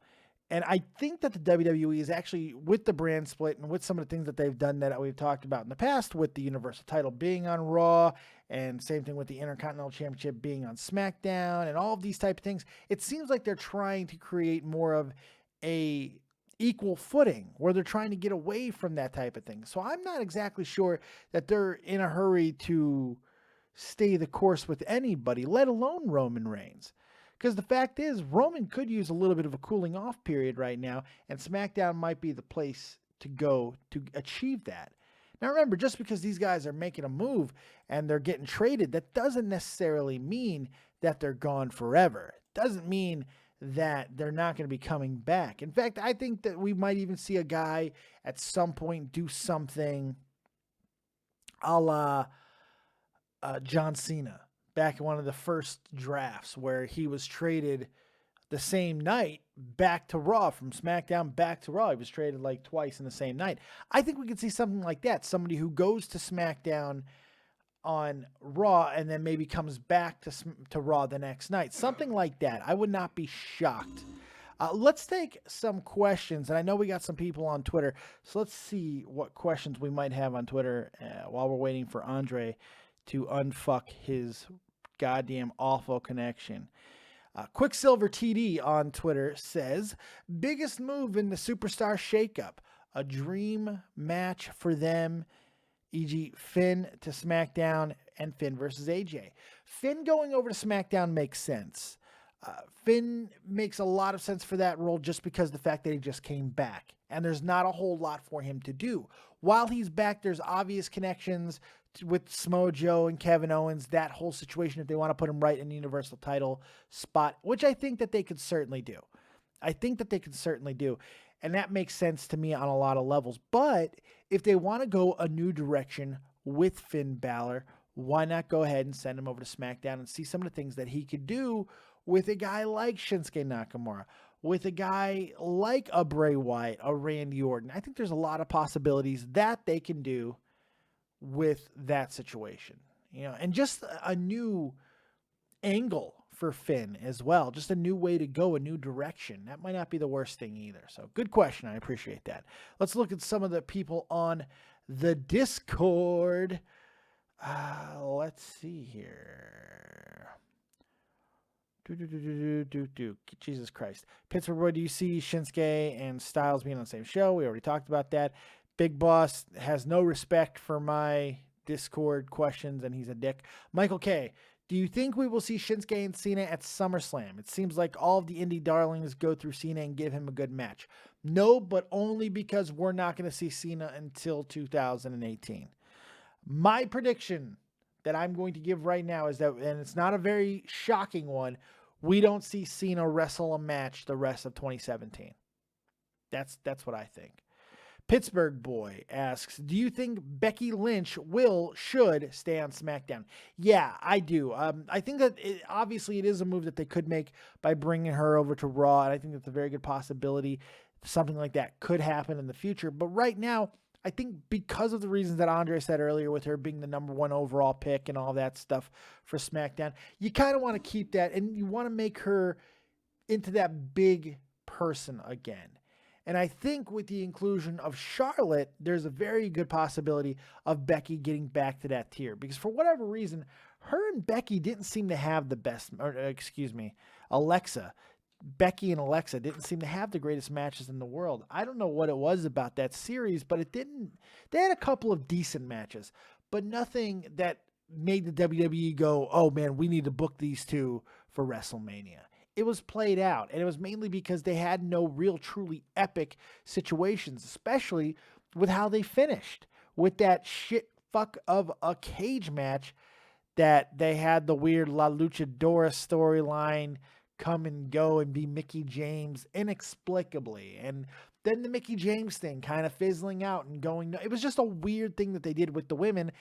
And I think that the WWE is actually, with the brand split and with some of the things that they've done that we've talked about in the past, with the Universal title being on Raw, and same thing with the Intercontinental Championship being on SmackDown, and all of these type of things, it seems like they're trying to create more of a equal footing where they're trying to get away from that type of thing. So I'm not exactly sure that they're in a hurry to stay the course with anybody, let alone Roman Reigns. Because the fact is, Roman could use a little bit of a cooling off period right now, and SmackDown might be the place to go to achieve that. Now remember, just because these guys are making a move and they're getting traded, that doesn't necessarily mean that they're gone forever. It doesn't mean that they're not going to be coming back. In fact, I think that we might even see a guy at some point do something a la John Cena back in one of the first drafts where he was traded the same night back to Raw, from SmackDown back to Raw. He was traded like twice in the same night. I think we could see something like that. Somebody who goes to SmackDown on Raw and then maybe comes back to Raw the next night. Something like that. I would not be shocked. Let's take some questions. And I know we got some people on Twitter. So let's see what questions we might have on Twitter while we're waiting for Andre to unfuck his goddamn awful connection. Quicksilver TD on Twitter says, biggest move in the SuperStar shakeup, a dream match for them, e.g. Finn to SmackDown and Finn versus AJ. Finn going over to SmackDown makes sense. Finn makes a lot of sense for that role just because the fact that he just came back and there's not a whole lot for him to do. While he's back, there's obvious connections with Samoa Joe and Kevin Owens, that whole situation, if they want to put him right in the Universal title spot, which I think that they could certainly do. And that makes sense to me on a lot of levels. But if they want to go a new direction with Finn Balor, why not go ahead and send him over to SmackDown and see some of the things that he could do with a guy like Shinsuke Nakamura, with a guy like a Bray Wyatt, a Randy Orton. I think there's a lot of possibilities that they can do with that situation, and just a new angle for Finn as well. Just a new way to go, a new direction. That might not be the worst thing either. So good question. I appreciate that. Let's look at some of the people on the Discord. Let's see here. Jesus Christ. Pittsburgh Boy, do you see Shinsuke and Styles being on the same show? We already talked about that. Big Boss has no respect for my Discord questions, and he's a dick. Michael K, do you think we will see Shinsuke and Cena at SummerSlam? It seems like all of the indie darlings go through Cena and give him a good match. No, but only because we're not going to see Cena until 2018. My prediction that I'm going to give right now is that, and it's not a very shocking one, we don't see Cena wrestle a match the rest of 2017. That's what I think. Pittsburgh Boy asks, do you think Becky Lynch should stay on SmackDown? Yeah, I do. I think that obviously it is a move that they could make by bringing her over to Raw, and I think that's a very good possibility. Something like that could happen in the future. But right now, I think because of the reasons that Andre said earlier with her being the #1 overall pick and all that stuff for SmackDown, you kind of want to keep that, and you want to make her into that big person again. And I think with the inclusion of Charlotte, there's a very good possibility of Becky getting back to that tier. Because for whatever reason, her and Becky didn't seem to have the best, Becky and Alexa didn't seem to have the greatest matches in the world. I don't know what it was about that series, but they had a couple of decent matches, but nothing that made the WWE go, oh man, we need to book these two for WrestleMania. It was played out, and it was mainly because they had no real truly epic situations, especially with how they finished with that shit fuck of a cage match that they had the weird La Luchadora storyline come and go and be Mickie James inexplicably. And then the Mickie James thing kind of fizzling out and going, it was just a weird thing that they did with the women.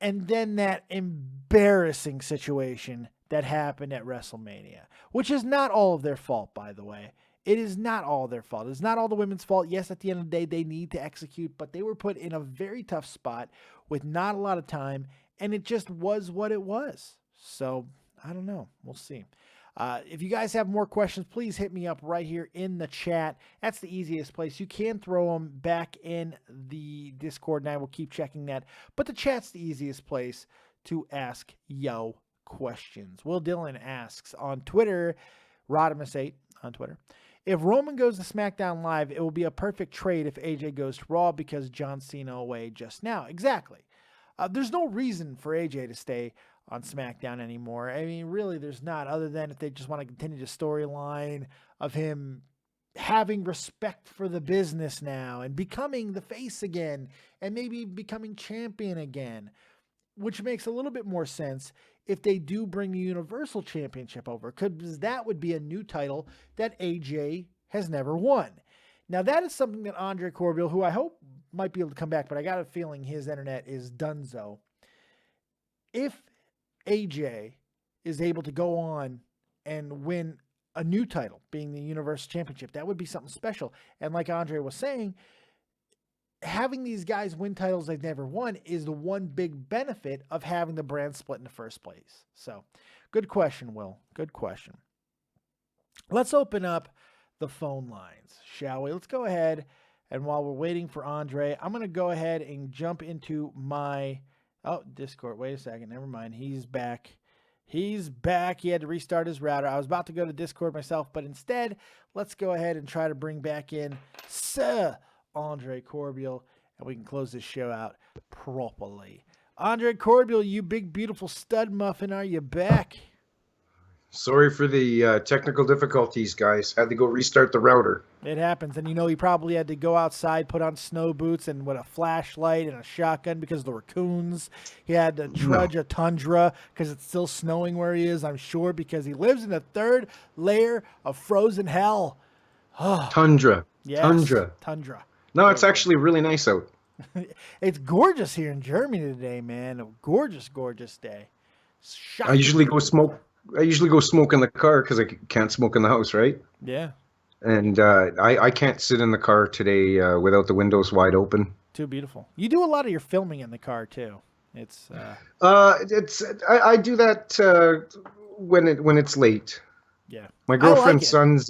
And then that embarrassing situation that happened at WrestleMania, which is not all of their fault, by the way. It is not all their fault. It's not all the women's fault. Yes, at the end of the day, they need to execute, but they were put in a very tough spot with not a lot of time, and it just was what it was. So, I don't know. We'll see. If you guys have more questions, please hit me up right here in the chat. That's the easiest place. You can throw them back in the Discord, and I will keep checking that. But the chat's the easiest place to ask yo questions. Will Dillon asks on Twitter, Rodimus8 on Twitter, if Roman goes to SmackDown Live, it will be a perfect trade if AJ goes to Raw because John Cena away just now. Exactly. There's no reason for AJ to stay on SmackDown anymore. I mean, really, there's not, other than if they just want to continue the storyline of him having respect for the business now and becoming the face again and maybe becoming champion again, which makes a little bit more sense if they do bring the Universal Championship over, because that would be a new title that AJ has never won. Now, that is something that Andre Corbeil, who I hope might be able to come back, but I got a feeling his internet is donezo. If AJ is able to go on and win a new title, being the Universal Championship, that would be something special. And like Andre was saying, having these guys win titles they've never won is the one big benefit of having the brand split in the first place. So, good question, Will. Good question. Let's open up the phone lines, shall we? Let's go ahead, and while we're waiting for Andre, I'm going to go ahead and jump into my Discord. Wait a second. Never mind. He's back. He's back. He had to restart his router. I was about to go to Discord myself, but instead, let's go ahead and try to bring back in Sir Andre Corbeil, and we can close this show out properly. Andre Corbeil, you big, beautiful stud muffin, are you back? Sorry for the technical difficulties, guys. Had to go restart the router. It happens, and you know he probably had to go outside, put on snow boots, and with a flashlight and a shotgun because of the raccoons. He had to trudge a tundra because it's still snowing where he is, I'm sure, because he lives in the third layer of frozen hell. Tundra. Yes, tundra. No, it's actually really nice out. It's gorgeous here in Germany today, man. A gorgeous, gorgeous day. Shocking. I usually go smoke in the car because I can't smoke in the house, right? Yeah. And I can't sit in the car today without the windows wide open. Too beautiful. You do a lot of your filming in the car too. It's I do that when it's late. Yeah. My girlfriend's son's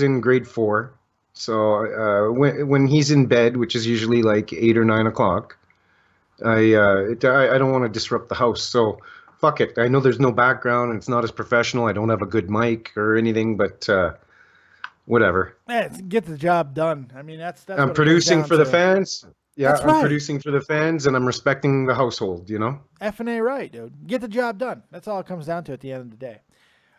in grade 4. So when he's in bed, which is usually like 8 or 9 o'clock, I don't want to disrupt the house. So fuck it. I know there's no background and it's not as professional. I don't have a good mic or anything, but whatever. Yeah, get the job done. I mean, that's I'm producing for the fans. Yeah, that's right. I'm producing for the fans and I'm respecting the household, you know? F&A right, dude. Get the job done. That's all it comes down to at the end of the day.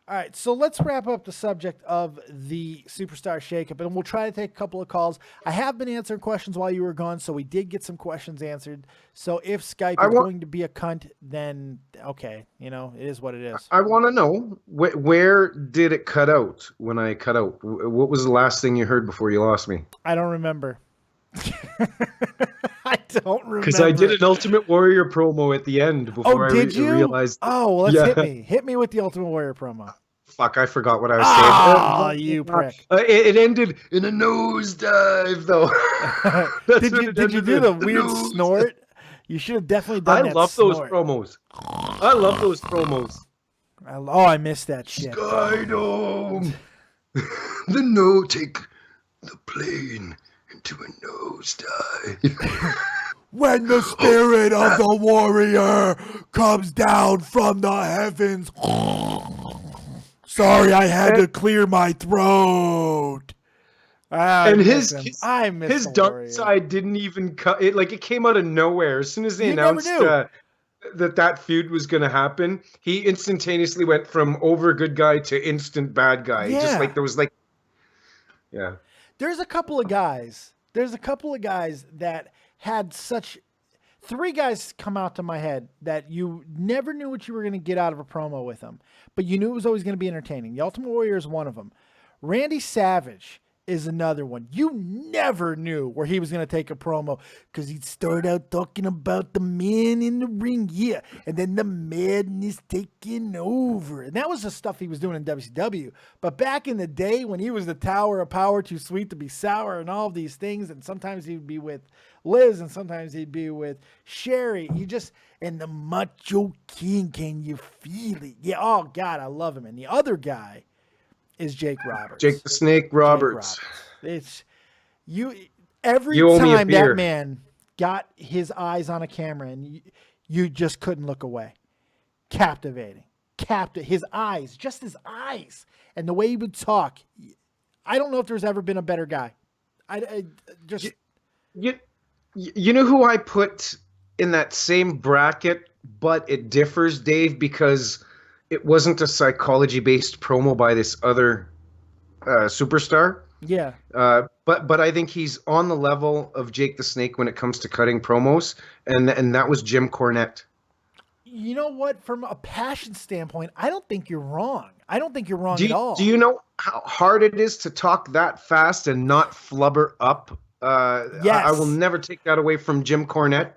All right, so let's wrap up the subject of the Superstar Shakeup, and we'll try to take a couple of calls. I have been answering questions while you were gone, so we did get some questions answered. So if Skype is going to be a cunt, then okay, you know, it is what it is. I want to know, where did it cut out when I cut out? What was the last thing you heard before you lost me? I don't remember. I don't remember. Because I did an Ultimate Warrior promo at the end before realized. Oh, well, let's hit me. Hit me with the Ultimate Warrior promo. Fuck, I forgot what I was saying. Oh, you prick. It ended in a nosedive, though. Did you do the weird snort? You should have definitely done that. I love those promos. I love those promos. Oh, I missed that shit. Skydome. Take the plane into a nosedive. When the spirit of the warrior comes down from the heavens. Sorry, I had to clear my throat. And his dark side didn't even cut it. Like, it came out of nowhere. As soon as they announced that feud was going to happen, he instantaneously went from over good guy to instant bad guy. Yeah. Just like there was like, yeah. There's a couple of guys that had such. 3 guys come out to my head that you never knew what you were going to get out of a promo with them, but you knew it was always going to be entertaining. The Ultimate Warrior is one of them. Randy Savage is another one. You never knew where he was going to take a promo because he'd start out talking about the man in the ring, yeah, and then the madness taking over. And that was the stuff he was doing in WCW. But back in the day when he was the Tower of Power, too sweet to be sour, and all of these things, and sometimes he'd be with Liz, and sometimes he'd be with Sherry. And the Macho King, can you feel it? Yeah, oh God, I love him. And the other guy is Jake Roberts. Jake the Snake Roberts. It's every time that man got his eyes on a camera, and you just couldn't look away. Captivating. His eyes, just his eyes, and the way he would talk. I don't know if there's ever been a better guy. You know who I put in that same bracket, but it differs, Dave, because it wasn't a psychology-based promo by this other superstar. Yeah. But I think he's on the level of Jake the Snake when it comes to cutting promos, and that was Jim Cornette. You know what? From a passion standpoint, I don't think you're wrong. I don't think you're wrong at all. Do you know how hard it is to talk that fast and not flubber up? Yes. I will never take that away from Jim Cornette.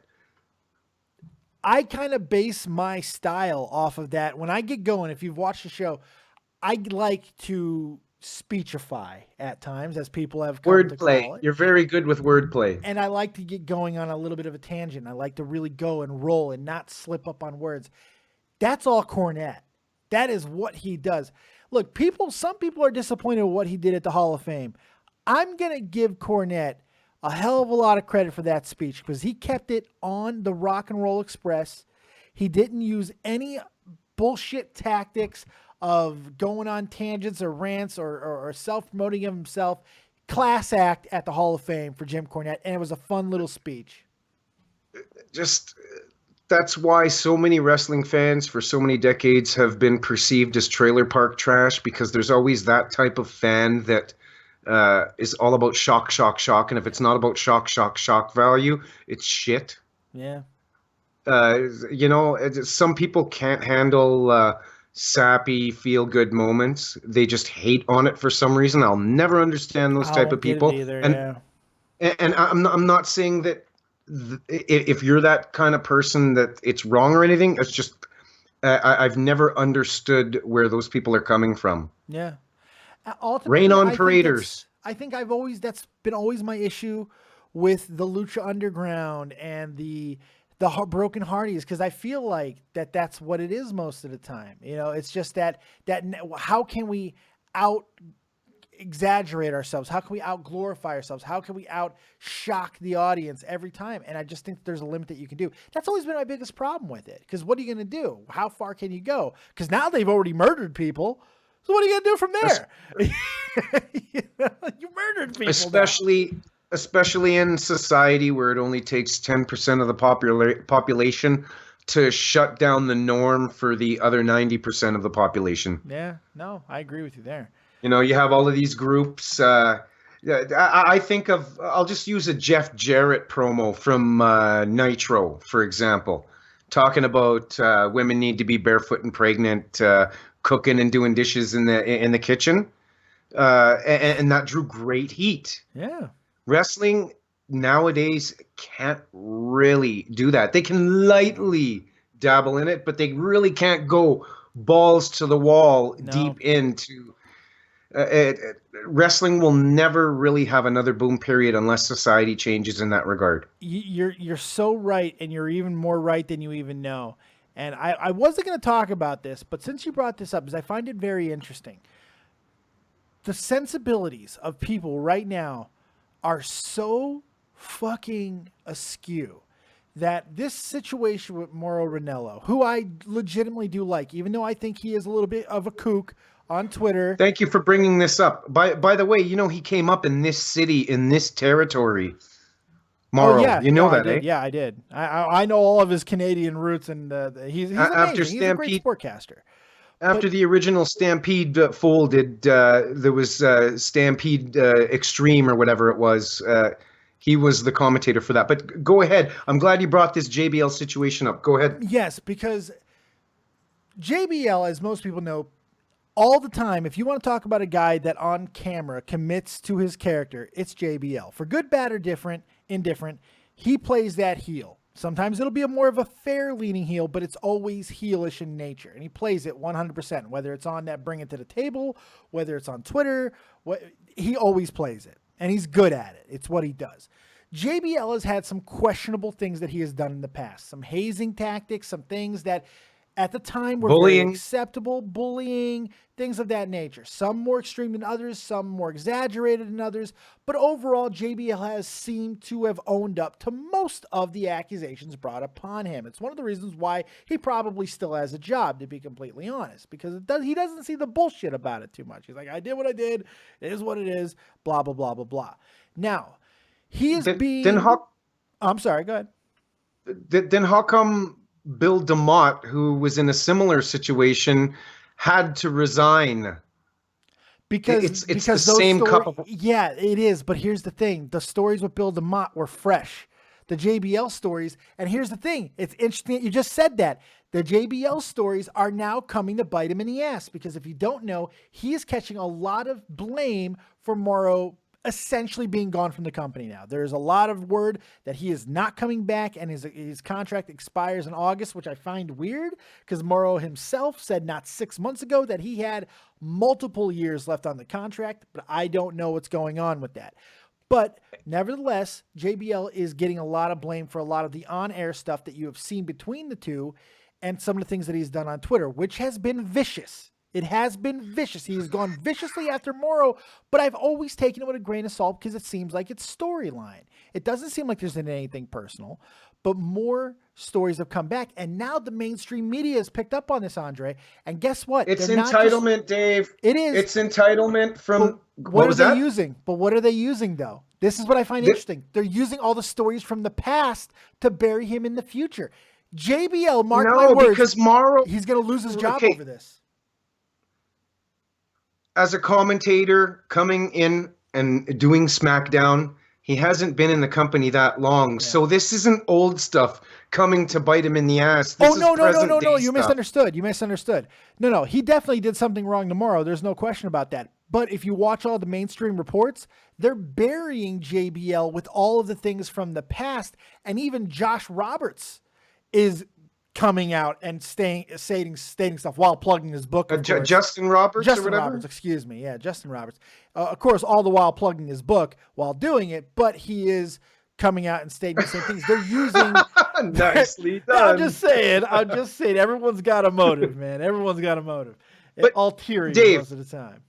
I kind of base my style off of that. When I get going, if you've watched the show, I like to speechify at times, as people have come to call it. You're very good with wordplay. And I like to get going on a little bit of a tangent. I like to really go and roll and not slip up on words. That's all Cornette. That is what he does. Look, some people are disappointed with what he did at the Hall of Fame. I'm going to give Cornette a hell of a lot of credit for that speech because he kept it on the Rock and Roll Express. He didn't use any bullshit tactics of going on tangents or rants or self-promoting of himself. Class act at the Hall of Fame for Jim Cornette, and it was a fun little speech. That's why so many wrestling fans for so many decades have been perceived as trailer park trash, because there's always that type of fan that is all about shock, and if it's not about shock value, it's shit. Yeah. Some people can't handle sappy, feel-good moments. They just hate on it for some reason. I'll never understand those type of people. And I'm not saying that if you're that kind of person that it's wrong or anything. It's just I've never understood where those people are coming from. Yeah. Rain on paraders. I think that's been always my issue with the Lucha Underground and the Broken Hardys, because I feel like that's what it is most of the time. It's just that how can we out exaggerate ourselves? How can we out glorify ourselves? How can we out shock the audience every time? And I just think there's a limit that you can do. That's always been my biggest problem with it. Because what are you going to do? How far can you go? Because now they've already murdered people. So what are you going to do from there? You murdered people. Especially in society where it only takes 10% of the population to shut down the norm for the other 90% of the population. Yeah, no, I agree with you there. You have all of these groups. I think I'll just use a Jeff Jarrett promo from Nitro, for example, talking about women need to be barefoot and pregnant, cooking and doing dishes in the kitchen, and that drew great heat. Yeah. Wrestling nowadays can't really do that. They can lightly dabble in it, but they really can't go balls to the wall deep into wrestling. Will never really have another boom period unless society changes in that regard. You're so right, and you're even more right than you even know. And I wasn't going to talk about this, but since you brought this up, because I find it very interesting. the sensibilities of people right now are so fucking askew that this situation with Mauro Ranallo, who I legitimately do like, even though I think he is a little bit of a kook on Twitter. Thank you for bringing this up. By the way, you know, he came up in this city, in this territory. Mauro, you know that, eh? Yeah, I did. I know all of his Canadian roots, and he's amazing. He's a great sportcaster. After the original Stampede folded, there was Stampede Extreme or whatever it was. He was the commentator for that. But go ahead. I'm glad you brought this JBL situation up. Go ahead. Yes, because JBL, as most people know, all the time, if you want to talk about a guy that on camera commits to his character, it's JBL. For good, bad, or indifferent, he plays that heel. Sometimes it'll be more of a fair-leaning heel, but it's always heelish in nature. And he plays it 100%, whether it's on that Bring It to the Table, whether it's on Twitter, he always plays it. And he's good at it. It's what he does. JBL has had some questionable things that he has done in the past. Some hazing tactics, some things that at the time were very acceptable, bullying, things of that nature. Some more extreme than others, some more exaggerated than others. But overall, JBL has seemed to have owned up to most of the accusations brought upon him. It's one of the reasons why he probably still has a job, to be completely honest, because he doesn't see the bullshit about it too much. He's like, I did what I did. It is what it is, blah, blah, blah, blah, blah. Now, he is I'm sorry, go ahead. Then how come Bill DeMott, who was in a similar situation, had to resign? Because it's the those same couple. Yeah, it is. But here's the thing. The stories with Bill DeMott were fresh. The JBL stories. And here's the thing. It's interesting that you just said that. The JBL stories are now coming to bite him in the ass. Because if you don't know, he is catching a lot of blame for Mauro essentially being gone from the company now. There's a lot of word that he is not coming back, and his contract expires in August, which I find weird because Mauro himself said not 6 months ago that he had multiple years left on the contract, but I don't know what's going on with that. But nevertheless, JBL is getting a lot of blame for a lot of the on-air stuff that you have seen between the two and some of the things that he's done on Twitter, which has been vicious. It has been vicious. He has gone viciously after Mauro, but I've always taken it with a grain of salt because it seems like it's storyline. It doesn't seem like there's anything personal, but more stories have come back, and now the mainstream media has picked up on this, Andre. And guess what? It's entitlement, Dave. It is. It's entitlement from... What are they using? But what are they using, though? This is what I find interesting. They're using all the stories from the past to bury him in the future. JBL, mark my words, because Mauro... he's going to lose his job over this. As a commentator coming in and doing SmackDown, he hasn't been in the company that long. Yeah. So this isn't old stuff coming to bite him in the ass. This no. You misunderstood. You misunderstood. No. He definitely did something wrong tomorrow. There's no question about that. But if you watch all the mainstream reports, they're burying JBL with all of the things from the past. And even Josh Roberts is coming out and stating stuff while plugging his book. Justin Roberts or whatever? Roberts, excuse me. Yeah, Justin Roberts. Of course, all the while plugging his book while doing it, but he is coming out and stating the same things. They're using... Nicely done. I'm just saying. Everyone's got a motive, man. Everyone's got a motive. But ulterior Dave, most of the time.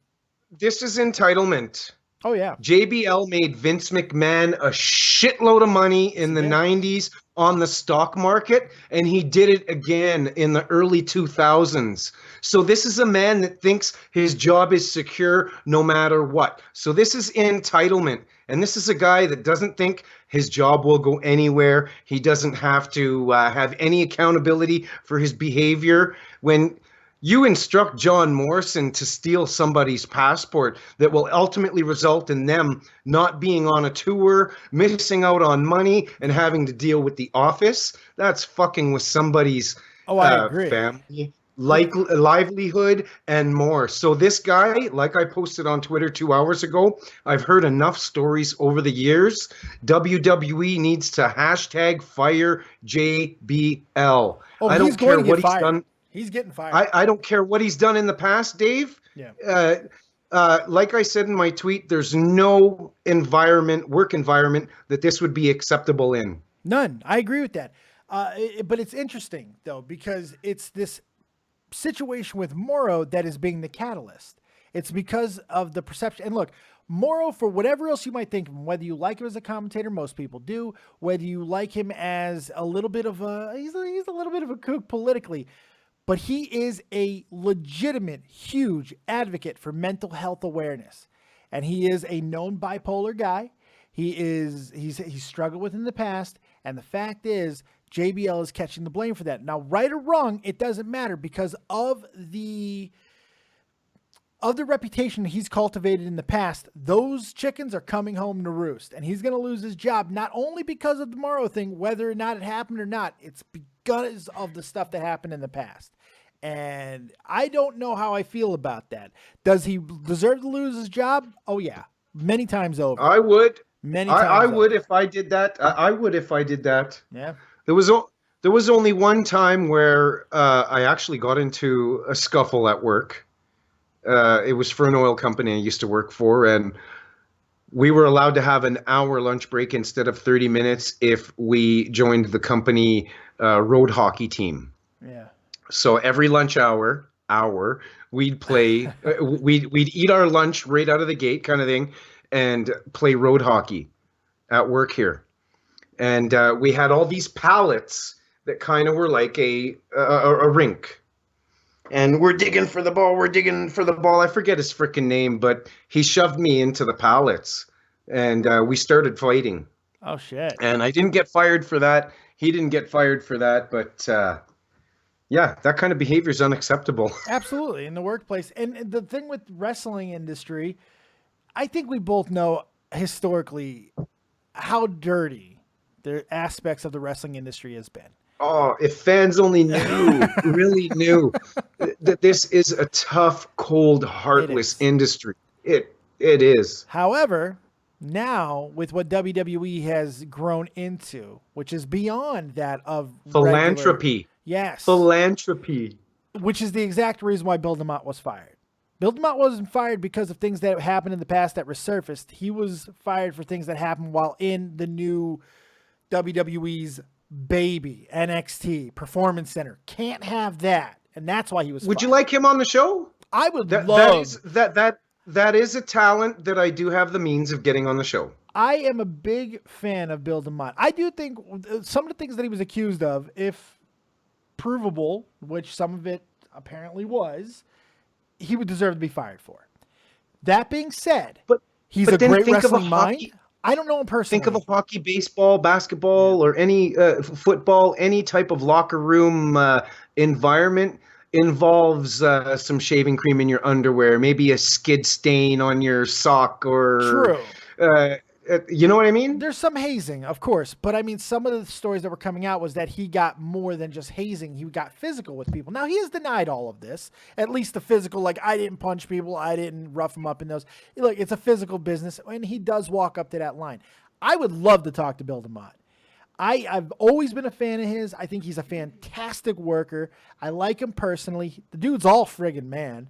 This is entitlement. Oh, yeah. JBL made Vince McMahon a shitload of money in the 90s on the stock market, and he did it again in the early 2000s. So this is a man that thinks his job is secure no matter what. So this is entitlement. And this is a guy that doesn't think his job will go anywhere. He doesn't have to have any accountability for his behavior. When you instruct John Morrison to steal somebody's passport that will ultimately result in them not being on a tour, missing out on money, and having to deal with the office. That's fucking with somebody's family, livelihood, and more. So this guy, like I posted on Twitter 2 hours ago, I've heard enough stories over the years. WWE needs to #fire JBL. I don't care what he's done. He's getting fired. I don't care what he's done in the past, Dave. Yeah. Like I said in my tweet, there's no work environment that this would be acceptable in. None. I agree with that. But it's interesting, though, because it's this situation with Mauro that is being the catalyst. It's because of the perception. And look, Mauro, for whatever else you might think of him, whether you like him as a commentator, most people do, whether you like him as a little bit of he's a little bit of a kook politically, but he is a legitimate, huge advocate for mental health awareness. And he is a known bipolar guy. He's struggled with in the past. And the fact is, JBL is catching the blame for that. Now, right or wrong, it doesn't matter because of the reputation he's cultivated in the past. Those chickens are coming home to roost, and he's going to lose his job, not only because of the Mauro thing, whether or not it happened or not, it's because of the stuff that happened in the past. And I don't know how I feel about that. Does he deserve to lose his job? Oh yeah. Many times over. I would. I would if I did that. I would if I did that. Yeah. There was only one time where I actually got into a scuffle at work. It was for an oil company I used to work for, and we were allowed to have an hour lunch break instead of 30 minutes if we joined the company road hockey team. Yeah. So every lunch hour, we'd play, we'd eat our lunch right out of the gate kind of thing and play road hockey at work here. And we had all these pallets that kind of were like a rink. And we're digging for the ball. I forget his freaking name, but he shoved me into the pallets and we started fighting. Oh, shit. And I didn't get fired for that. He didn't get fired for that, but yeah, that kind of behavior is unacceptable. Absolutely, in the workplace. And the thing with wrestling industry, I think we both know historically how dirty the aspects of the wrestling industry has been. Oh, if fans only knew, really knew, that this is a tough, cold, heartless industry. It is. However, now with what WWE has grown into, which is beyond that of philanthropy. Yes. Philanthropy. Which is the exact reason why Bill DeMott was fired. Bill DeMott wasn't fired because of things that happened in the past that resurfaced. He was fired for things that happened while in the new WWE's baby, NXT, Performance Center. Can't have that. And that's why he was Would fired. you like him on the show? I would love. That is a talent that I do have the means of getting on the show. I am a big fan of Bill DeMott. I do think some of the things that he was accused of, if provable, which some of it apparently was, he would deserve to be fired for. That being said, he's a great wrestling mind. I don't know him personally. Think of a hockey, baseball, basketball, or any football, any type of locker room environment involves some shaving cream in your underwear, maybe a skid stain on your sock, or true. You know what I mean? There's some hazing, of course, but I mean, some of the stories that were coming out was that he got more than just hazing. He got physical with people. Now, he has denied all of this, at least the physical, like, I didn't punch people, I didn't rough them up in those. Look, it's a physical business, and he does walk up to that line. I would love to talk to Bill DeMott. I've always been a fan of his. I think he's a fantastic worker. I like him personally. The dude's all friggin' man.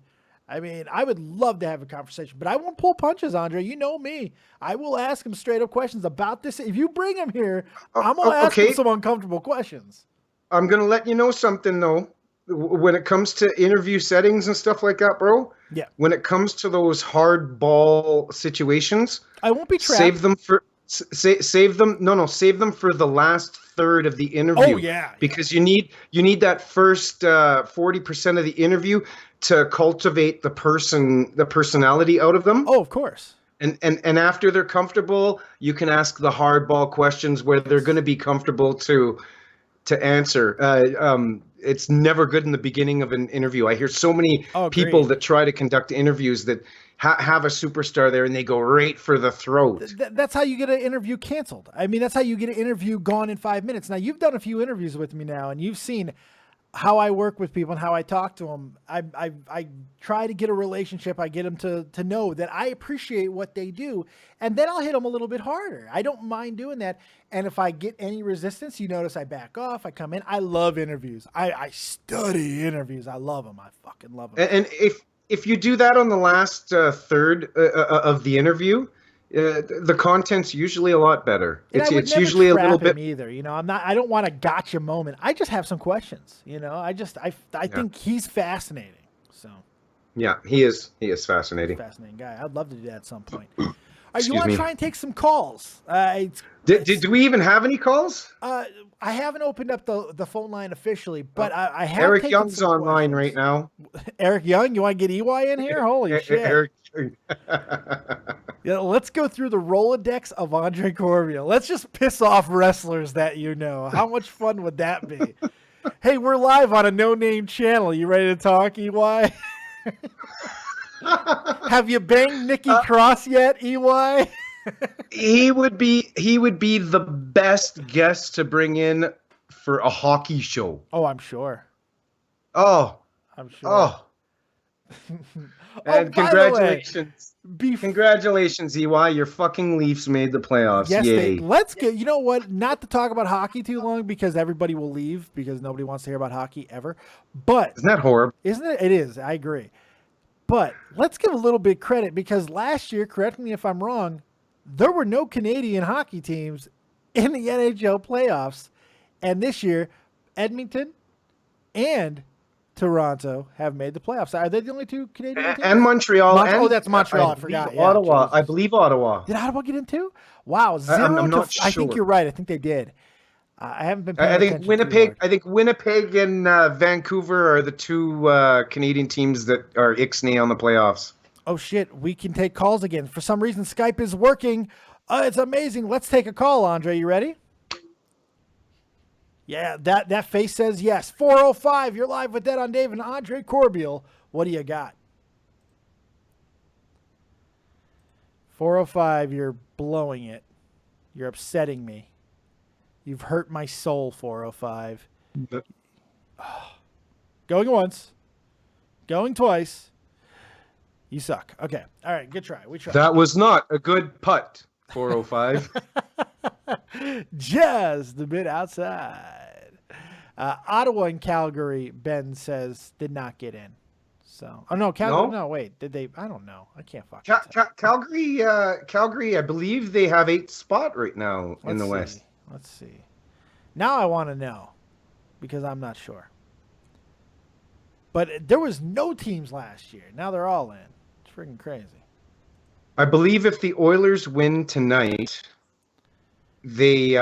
I mean, I would love to have a conversation, but I won't pull punches, Andre. You know me. I will ask him straight up questions about this. If you bring him here, I'm going to ask him some uncomfortable questions. I'm going to let you know something, though. When it comes to interview settings and stuff like that, bro. Yeah. When it comes to those hard ball situations, I won't be trapped. Save them for save them. No, save them for the last third of the interview. Oh yeah. Because you need that first 40% of the interview to cultivate the personality out of them. Oh, of course. And after they're comfortable, you can ask the hardball questions where they're going to be comfortable to answer. It's never good in the beginning of an interview. I hear so many people that try to conduct interviews that have a superstar there and they go right for the throat. That's how you get an interview canceled. I mean, that's how you get an interview gone in 5 minutes. Now, you've done a few interviews with me now, and you've seen how I work with people and how I talk to them. I try to get a relationship. I get them to know that I appreciate what they do, and then I'll hit them a little bit harder. I don't mind doing that. And if I get any resistance, you notice I back off. I come in. I love interviews. I study interviews. I love them. I fucking love them. And if you do that on the last third of the interview, the content's usually a lot better. It's usually a little bit either. You know, I don't want a gotcha moment. I just have some questions. You know, I think he's fascinating. So Yeah, he is. He is fascinating. Fascinating guy. I'd love to do that at some point. You Excuse want to me. try and take some calls? Do we even have any calls? I haven't opened up the phone line officially, but I have. Eric taken Young's some online questions. right now. Eric Young, you want to get EY in here? Holy shit! Eric. Yeah, let's go through the Rolodex of Andre Corbeil. Let's just piss off wrestlers that you know. How much fun would that be? Hey, we're live on a no-name channel. You ready to talk, EY? Have you banged Nikki Cross yet, EY? He would be the best guest to bring in for a hockey show. Oh, I'm sure. Oh, I'm sure. oh. And congratulations. Congratulations, EY. Your fucking Leafs made the playoffs. Yes, Yay. let's get, you know what, not to talk about hockey too long because everybody will leave because nobody wants to hear about hockey ever. But Isn't that horrible? isn't it? It is. I agree. But let's give a little bit credit because last year, correct me if I'm wrong, there were no Canadian hockey teams in the NHL playoffs. And this year, Edmonton and Toronto have made the playoffs. Are they the only two Canadian teams? And Montreal. Oh, that's Montreal. I forgot. Yeah, Ottawa. Jesus. I believe Ottawa. Did Ottawa get in too? Wow. I'm not I sure. think you're right. I think they did. I haven't been paying I think attention Winnipeg. too hard. I think Winnipeg and Vancouver are the two Canadian teams that are ixnay on the playoffs. Oh, shit. We can take calls again. For some reason, Skype is working. It's amazing. Let's take a call, Andre. You ready? Yeah, that face says yes. 405, you're live with Dead on Dave and Andre Corbeil. What do you got? 405, you're blowing it. You're upsetting me. You've hurt my soul, 405. Going once. Going twice. You suck. Okay. All right. Good try. We tried. That was not a good putt, 405. Just a bit outside. Ottawa and Calgary, Ben says, did not get in. So, oh no, Calgary. No, wait, did they? I don't know. I can't fucking tell. Calgary. I believe they have 8th spot right now in the West. Let's see. Now I want to know because I'm not sure. But there was no teams last year. Now they're all in. It's freaking crazy. I believe if the Oilers win tonight, they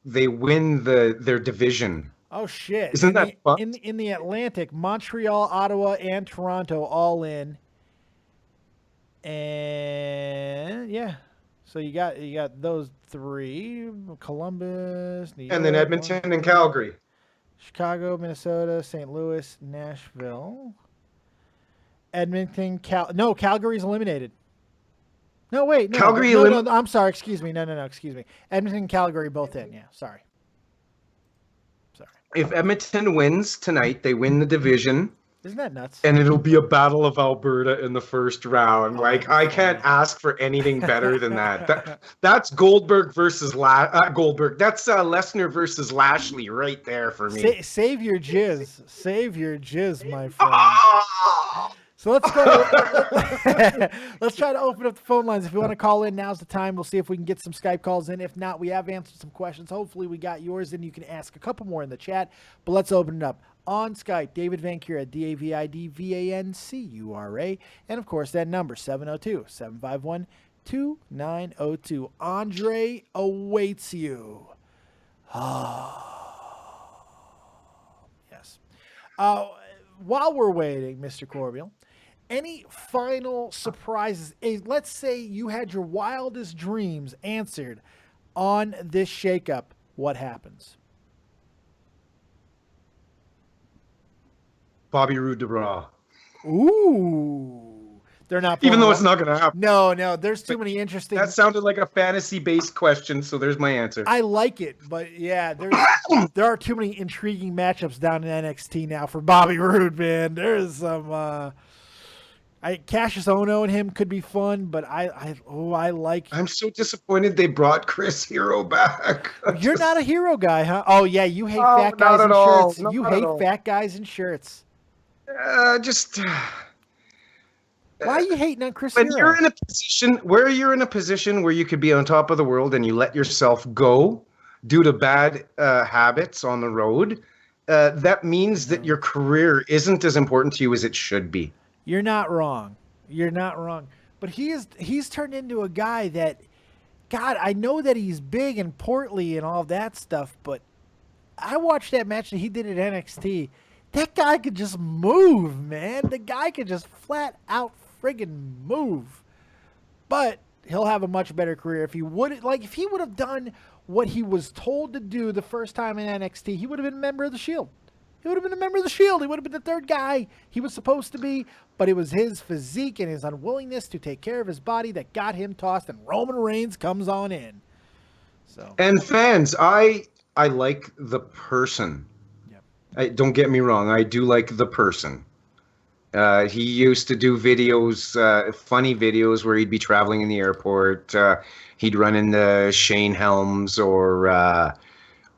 win their division. Oh shit! Isn't that fun? In the Atlantic, Montreal, Ottawa, and Toronto all in. And yeah, so you got those three: Columbus, New York, And then Edmonton and Calgary. Chicago, Minnesota, St. Louis, Nashville, Edmonton, Calgary's eliminated. No, wait, no. Calgary no, I'm sorry. Excuse me. No, excuse me. Edmonton and Calgary both in. Yeah, sorry. If Edmonton wins tonight, they win the division. Isn't that nuts? And it'll be a battle of Alberta in the first round. Like, I can't ask for anything better than that. That's Goldberg versus Goldberg. That's Lesnar versus Lashley right there for me. Save your jizz. Save your jizz, my friend. So let's go. Let's try to open up the phone lines. If you want to call in, now's the time. We'll see if we can get some Skype calls in. If not, we have answered some questions. Hopefully we got yours, and you can ask a couple more in the chat. But let's open it up. On Skype, David Vancura, DavidVancura. And, of course, that number, 702-751-2902. Andre awaits you. Yes. While we're waiting, Mr. Corbeil, any final surprises? Let's say you had your wildest dreams answered on this shakeup. What happens? Bobby Roode de Bras. Ooh. They're not. Even though it's not going to happen. No. There's too many interesting. That sounded like a fantasy-based question, so there's my answer. I like it, but yeah, there are too many intriguing matchups down in NXT now for Bobby Roode, man. There's some. Cassius Ohno and him could be fun, but I like. I'm so disappointed they brought Chris Hero back. You're not a hero guy, huh? Oh yeah, you hate fat guys in shirts. You hate fat guys in shirts. Why are you hating on Chris Hero? When you're in a position where you could be on top of the world and you let yourself go due to bad habits on the road, that means that your career isn't as important to you as it should be. You're not wrong. You're not wrong. But he's turned into a guy that, God, I know that he's big and portly and all that stuff, but I watched that match that he did at NXT. That guy could just move, man. The guy could just flat out friggin' move. But he'll have a much better career if he would have done what he was told to do the first time in NXT. He would have been a member of the Shield. He would have been a member of the Shield. He would have been the third guy he was supposed to be, but it was his physique and his unwillingness to take care of his body that got him tossed, and Roman Reigns comes on in. So. And fans, I like the person. Yep. Don't get me wrong. I do like the person. He used to do videos, funny videos where he'd be traveling in the airport. He'd run into Shane Helms or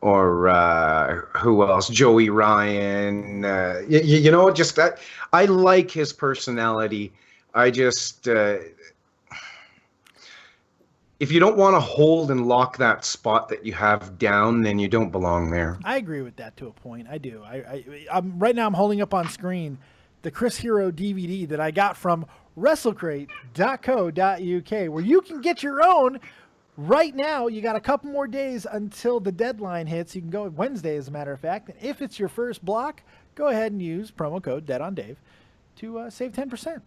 who else? Joey Ryan. You know, just that. I like his personality. I just, if you don't want to hold and lock that spot that you have down, then you don't belong there. I agree with that to a point. I do. I'm right now. I'm holding up on screen the Chris Hero DVD that I got from WrestleCrate.co.uk, where you can get your own. Right now, you got a couple more days until the deadline hits. You can go Wednesday, as a matter of fact. And if it's your first block, go ahead and use promo code DeadOnDave to save 10%.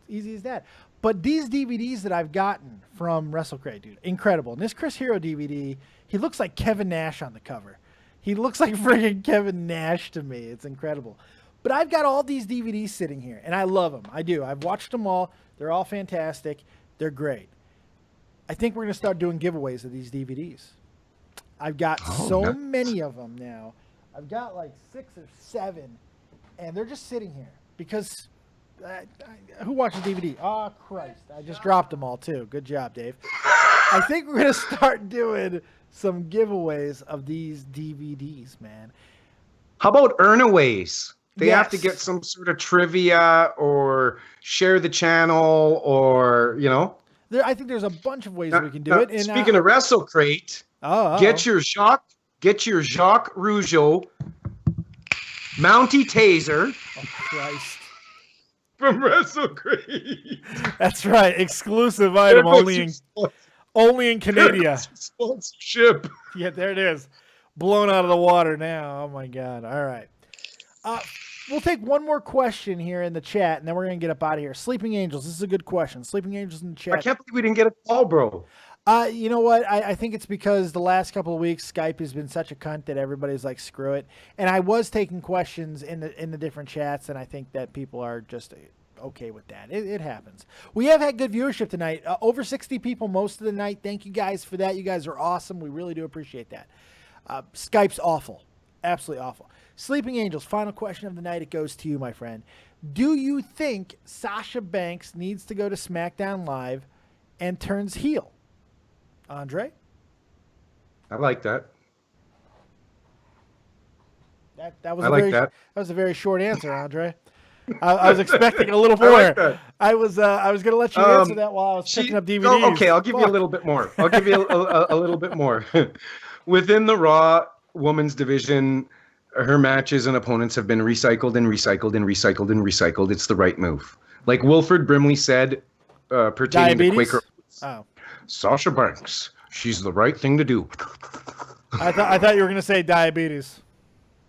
Easy as that. But these DVDs that I've gotten from WrestleCrate, dude, incredible. And this Chris Hero DVD, he looks like Kevin Nash on the cover. He looks like friggin' Kevin Nash to me. It's incredible. But I've got all these DVDs sitting here, and I love them. I do. I've watched them all. They're all fantastic. They're great. I think we're going to start doing giveaways of these DVDs. I've got so many of them now. I've got like 6 or 7, and they're just sitting here because who watches DVD? Oh, Christ. I just dropped them all, too. Good job, Dave. I think we're going to start doing some giveaways of these DVDs, man. How about earnaways? They have to get some sort of trivia or share the channel or, you know. I think there's a bunch of ways we can do it. And, speaking of WrestleCrate, get your Jacques Rougeau Mountie Taser. Oh, Christ. From WrestleCrate. That's right. Exclusive item only in Canada. Sponsorship. Yeah, there it is. Blown out of the water now. Oh, my God. All right. We'll take one more question here in the chat, and then we're going to get up out of here. Sleeping Angels. This is a good question. Sleeping Angels in the chat. I can't believe we didn't get a call, bro. You know what? I think it's because the last couple of weeks, Skype has been such a cunt that everybody's like, screw it. And I was taking questions in the different chats, and I think that people are just okay with that. It happens. We have had good viewership tonight. Over 60 people most of the night. Thank you guys for that. You guys are awesome. We really do appreciate that. Skype's awful. Absolutely awful. Sleeping Angels, final question of the night. It goes to you, my friend. Do you think Sasha Banks needs to go to SmackDown Live and turns heel? Andre? I like that. That was a very short answer, Andre. I was expecting a little more. I was going to let you answer that while I was picking up DVDs. Oh, okay, I'll give you a little bit more. I'll give you a little bit more. Within the Raw Women's division, her matches and opponents have been recycled and recycled and recycled and recycled. It's the right move. Like Wilford Brimley said, pertaining to Quaker. Oh. Sasha Banks, she's the right thing to do. I thought you were going to say diabetes.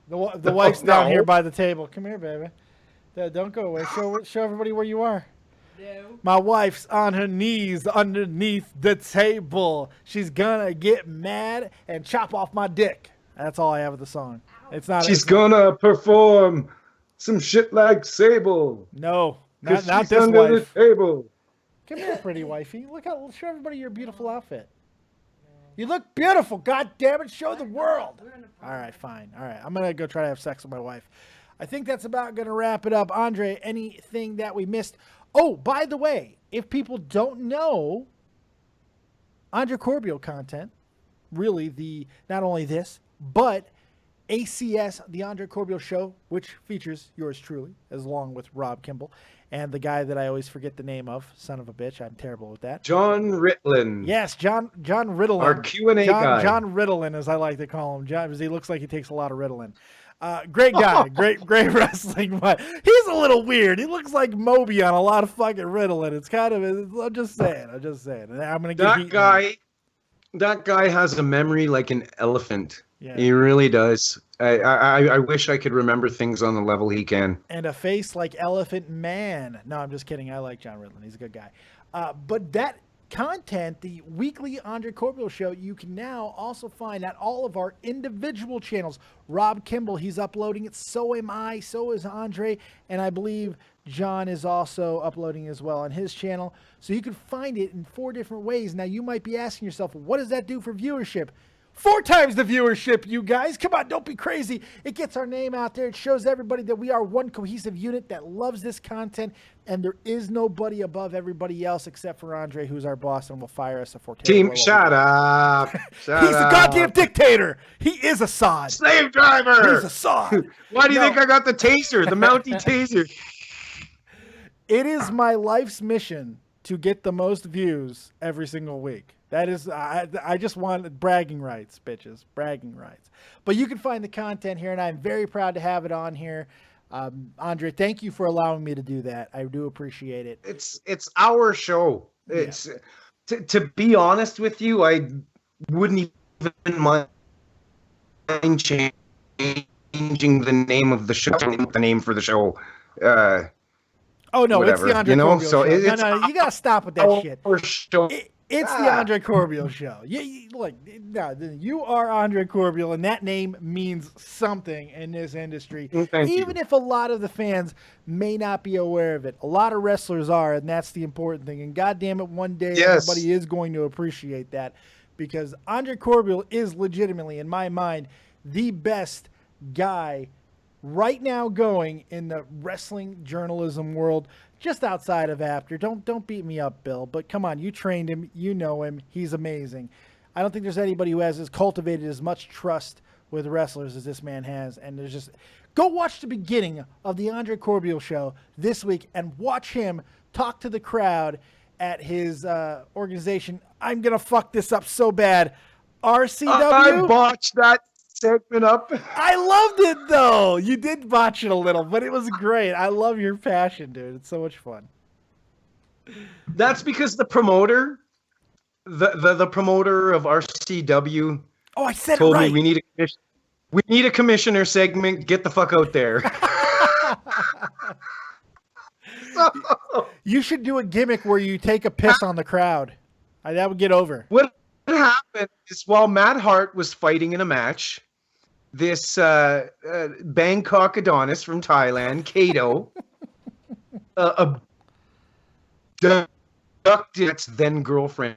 The wife's down here by the table. Come here, baby. Don't go away. Show everybody where you are. No. My wife's on her knees underneath the table. She's gonna get mad and chop off my dick. That's all I have of the song. It's not. She's gonna perform some shit like Sable. No, not this under wife. The table. Come here, pretty wifey. Show everybody your beautiful outfit. You look beautiful. God damn it! Show the world. All right, fine. All right, I'm gonna go try to have sex with my wife. I think that's about gonna wrap it up. Andre, anything that we missed? Oh, by the way, if people don't know, Andre Corbeil content, really not only this, but ACS, the Andre Corbeil Show, which features yours truly, as along with Rob Kimball, and the guy that I always forget the name of, son of a bitch, I'm terrible with that. John Ritlin. Yes, John Ritalin. Our Q&A guy. John Ritalin, as I like to call him, John, because he looks like he takes a lot of Ritalin. Great guy, great wrestling, but he's a little weird. He looks like Moby on a lot of fucking Ritalin. It's kind of, I'm just saying. And I'm gonna get that guy has a memory like an elephant. Yeah. He really does. I wish I could remember things on the level he can. And a face like Elephant Man. No, I'm just kidding. I like John Ritalin. He's a good guy. But that content, the weekly Andre Corbeil Show, you can now also find at all of our individual channels. Rob Kimball, he's uploading it. So am I. So is Andre. And I believe John is also uploading as well on his channel. So you can find it in 4 different ways. Now, you might be asking yourself, what does that do for viewership? 4 times the viewership, you guys. Come on, don't be crazy. It gets our name out there. It shows everybody that we are one cohesive unit that loves this content, and there is nobody above everybody else except for Andre, who's our boss and will fire us if we're Team, shut up. He's a goddamn dictator. He is a sod. Slave driver. He's a sod. Why do you think I got the taser, the Mountie taser? It is my life's mission to get the most views every single week. That is, I just want bragging rights, bitches, bragging rights. But you can find the content here, and I'm very proud to have it on here. Andre, thank you for allowing me to do that. I do appreciate it. It's our show. It's to be honest with you, I wouldn't even mind changing the name of the show, the name for the show. Oh no, whatever, it's the Andre Corbeil Show. No, you gotta stop with that shit. Show. It's the Andre Corbeil Show. Look, you are Andre Corbeil, and that name means something in this industry. Even if a lot of the fans may not be aware of it, a lot of wrestlers are, and that's the important thing. And goddamn it, one day everybody is going to appreciate that, because Andre Corbeil is legitimately, in my mind, the best guy right now going in the wrestling journalism world, just outside of After. Don't beat me up, Bill, but come on, you trained him, you know him, he's amazing. I don't think there's anybody who has cultivated as much trust with wrestlers as this man has, and there's just, go watch the beginning of the Andre Corbeil Show this week and watch him talk to the crowd at his organization. I'm gonna fuck this up so bad. RCW. I botched that segment up. I loved it though. You did botch it a little, but it was great. I love your passion, dude. It's so much fun. That's because the promoter, the promoter of RCW, I said told it right. me we need a commissioner segment. Get the fuck out there. You should do a gimmick where you take a piss on the crowd. That would get over. What happened is, while Matt Hart was fighting in a match, this Bangkok Adonis from Thailand, Kato, abducted its then girlfriend,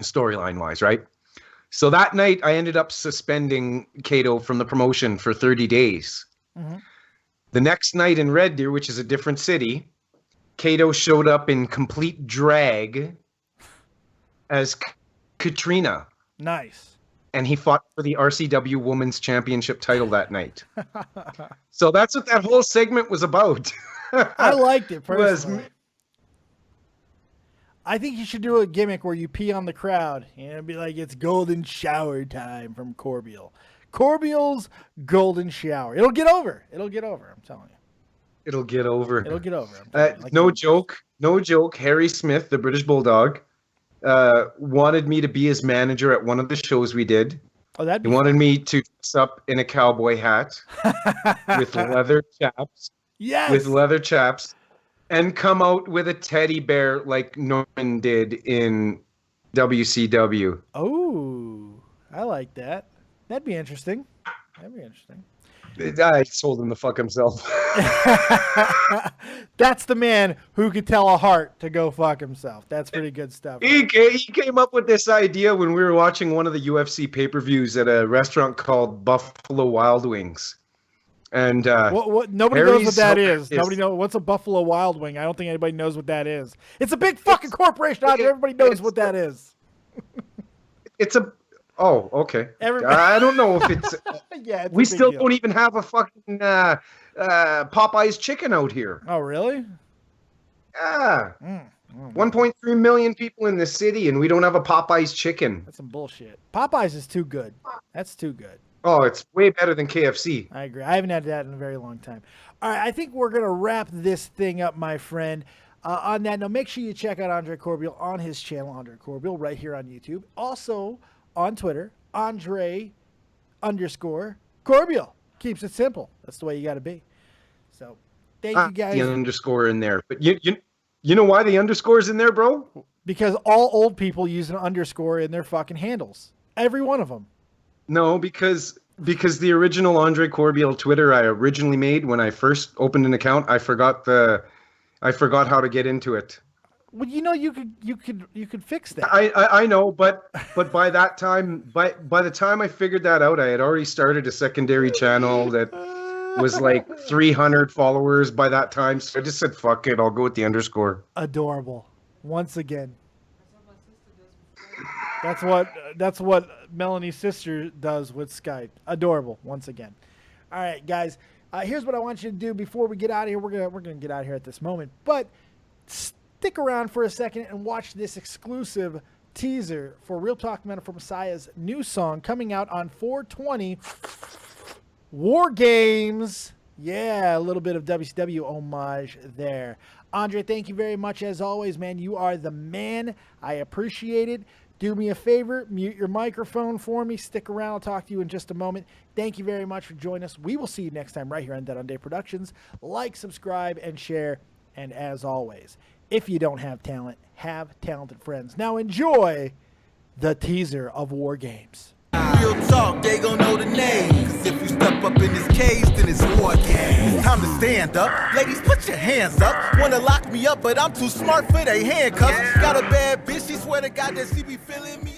storyline wise, right? So that night, I ended up suspending Kato from the promotion for 30 days. Mm-hmm. The next night in Red Deer, which is a different city, Kato showed up in complete drag as Katrina. Nice. And he fought for the RCW Women's Championship title that night. So that's what that whole segment was about. I liked it personally. I think you should do a gimmick where you pee on the crowd and it'd be like, it's golden shower time from Corbeil. Corbeil's golden shower. It'll get over. It'll get over. I'm telling you. It'll get over. It'll get over. Like no joke. Harry Smith, the British Bulldog, wanted me to be his manager at one of the shows we did. Oh, that'd be he wanted me to dress up in a cowboy hat with leather chaps. Yes. With leather chaps, and come out with a teddy bear like Norman did in WCW. Oh, I like that. That'd be interesting. I told him to fuck himself. That's the man who could tell a heart to go fuck himself. That's pretty good stuff. He came up with this idea when we were watching one of the UFC pay-per-views at a restaurant called Buffalo Wild Wings. And nobody knows what that is. Nobody knows what's a Buffalo Wild Wing. I don't think anybody knows what that is. It's a big fucking corporation out there. Everybody knows what that is. Oh, okay. I don't know if it's. Yeah, we still don't even have a fucking Popeye's chicken out here. Oh, really? Yeah. 1.3 million people in the city, and we don't have a Popeye's chicken. That's some bullshit. Popeye's is too good. That's too good. Oh, it's way better than KFC. I agree. I haven't had that in a very long time. All right, I think we're going to wrap this thing up, my friend. On that note, make sure you check out Andre Corbeil on his channel, Andre Corbeil, right here on YouTube. Also on Twitter, Andre_Corbeil. Keeps it simple. That's the way you got to be. So thank you guys. The underscore in there. But you know why the underscore's in there, bro? Because all old people use an underscore in their fucking handles. Every one of them. No, because the original Andre Corbeil Twitter I originally made when I first opened an account, I forgot how to get into it. Well, you know, you could fix that. I know, but by that time, by the time I figured that out, I had already started a secondary channel that was like 300 followers by that time. So I just said, fuck it, I'll go with the underscore. Adorable. Once again. That's what Melanie's sister does with Skype. Adorable. Once again. All right, guys. Here's what I want you to do before we get out of here. We're gonna get out of here at this moment, but stick around for a second and watch this exclusive teaser for Real Talk Metaphor Messiah's new song coming out on 4/20. War Games. Yeah, a little bit of WCW homage there. Andre, thank you very much as always, man. You are the man. I appreciate it. Do me a favor, mute your microphone for me. Stick around. I'll talk to you in just a moment. Thank you very much for joining us. We will see you next time right here on Dead on Day Productions. Like, subscribe, and share. And as always, if you don't have talent, have talented friends. Now enjoy the teaser of War Games. Real talk, they gon' know the name. Cause if you step up in this cage, then it's war game. Time to stand up. Ladies, put your hands up. Wanna lock me up, but I'm too smart for they handcuffs. Got a bad bitch, she swear to God that she be feeling me.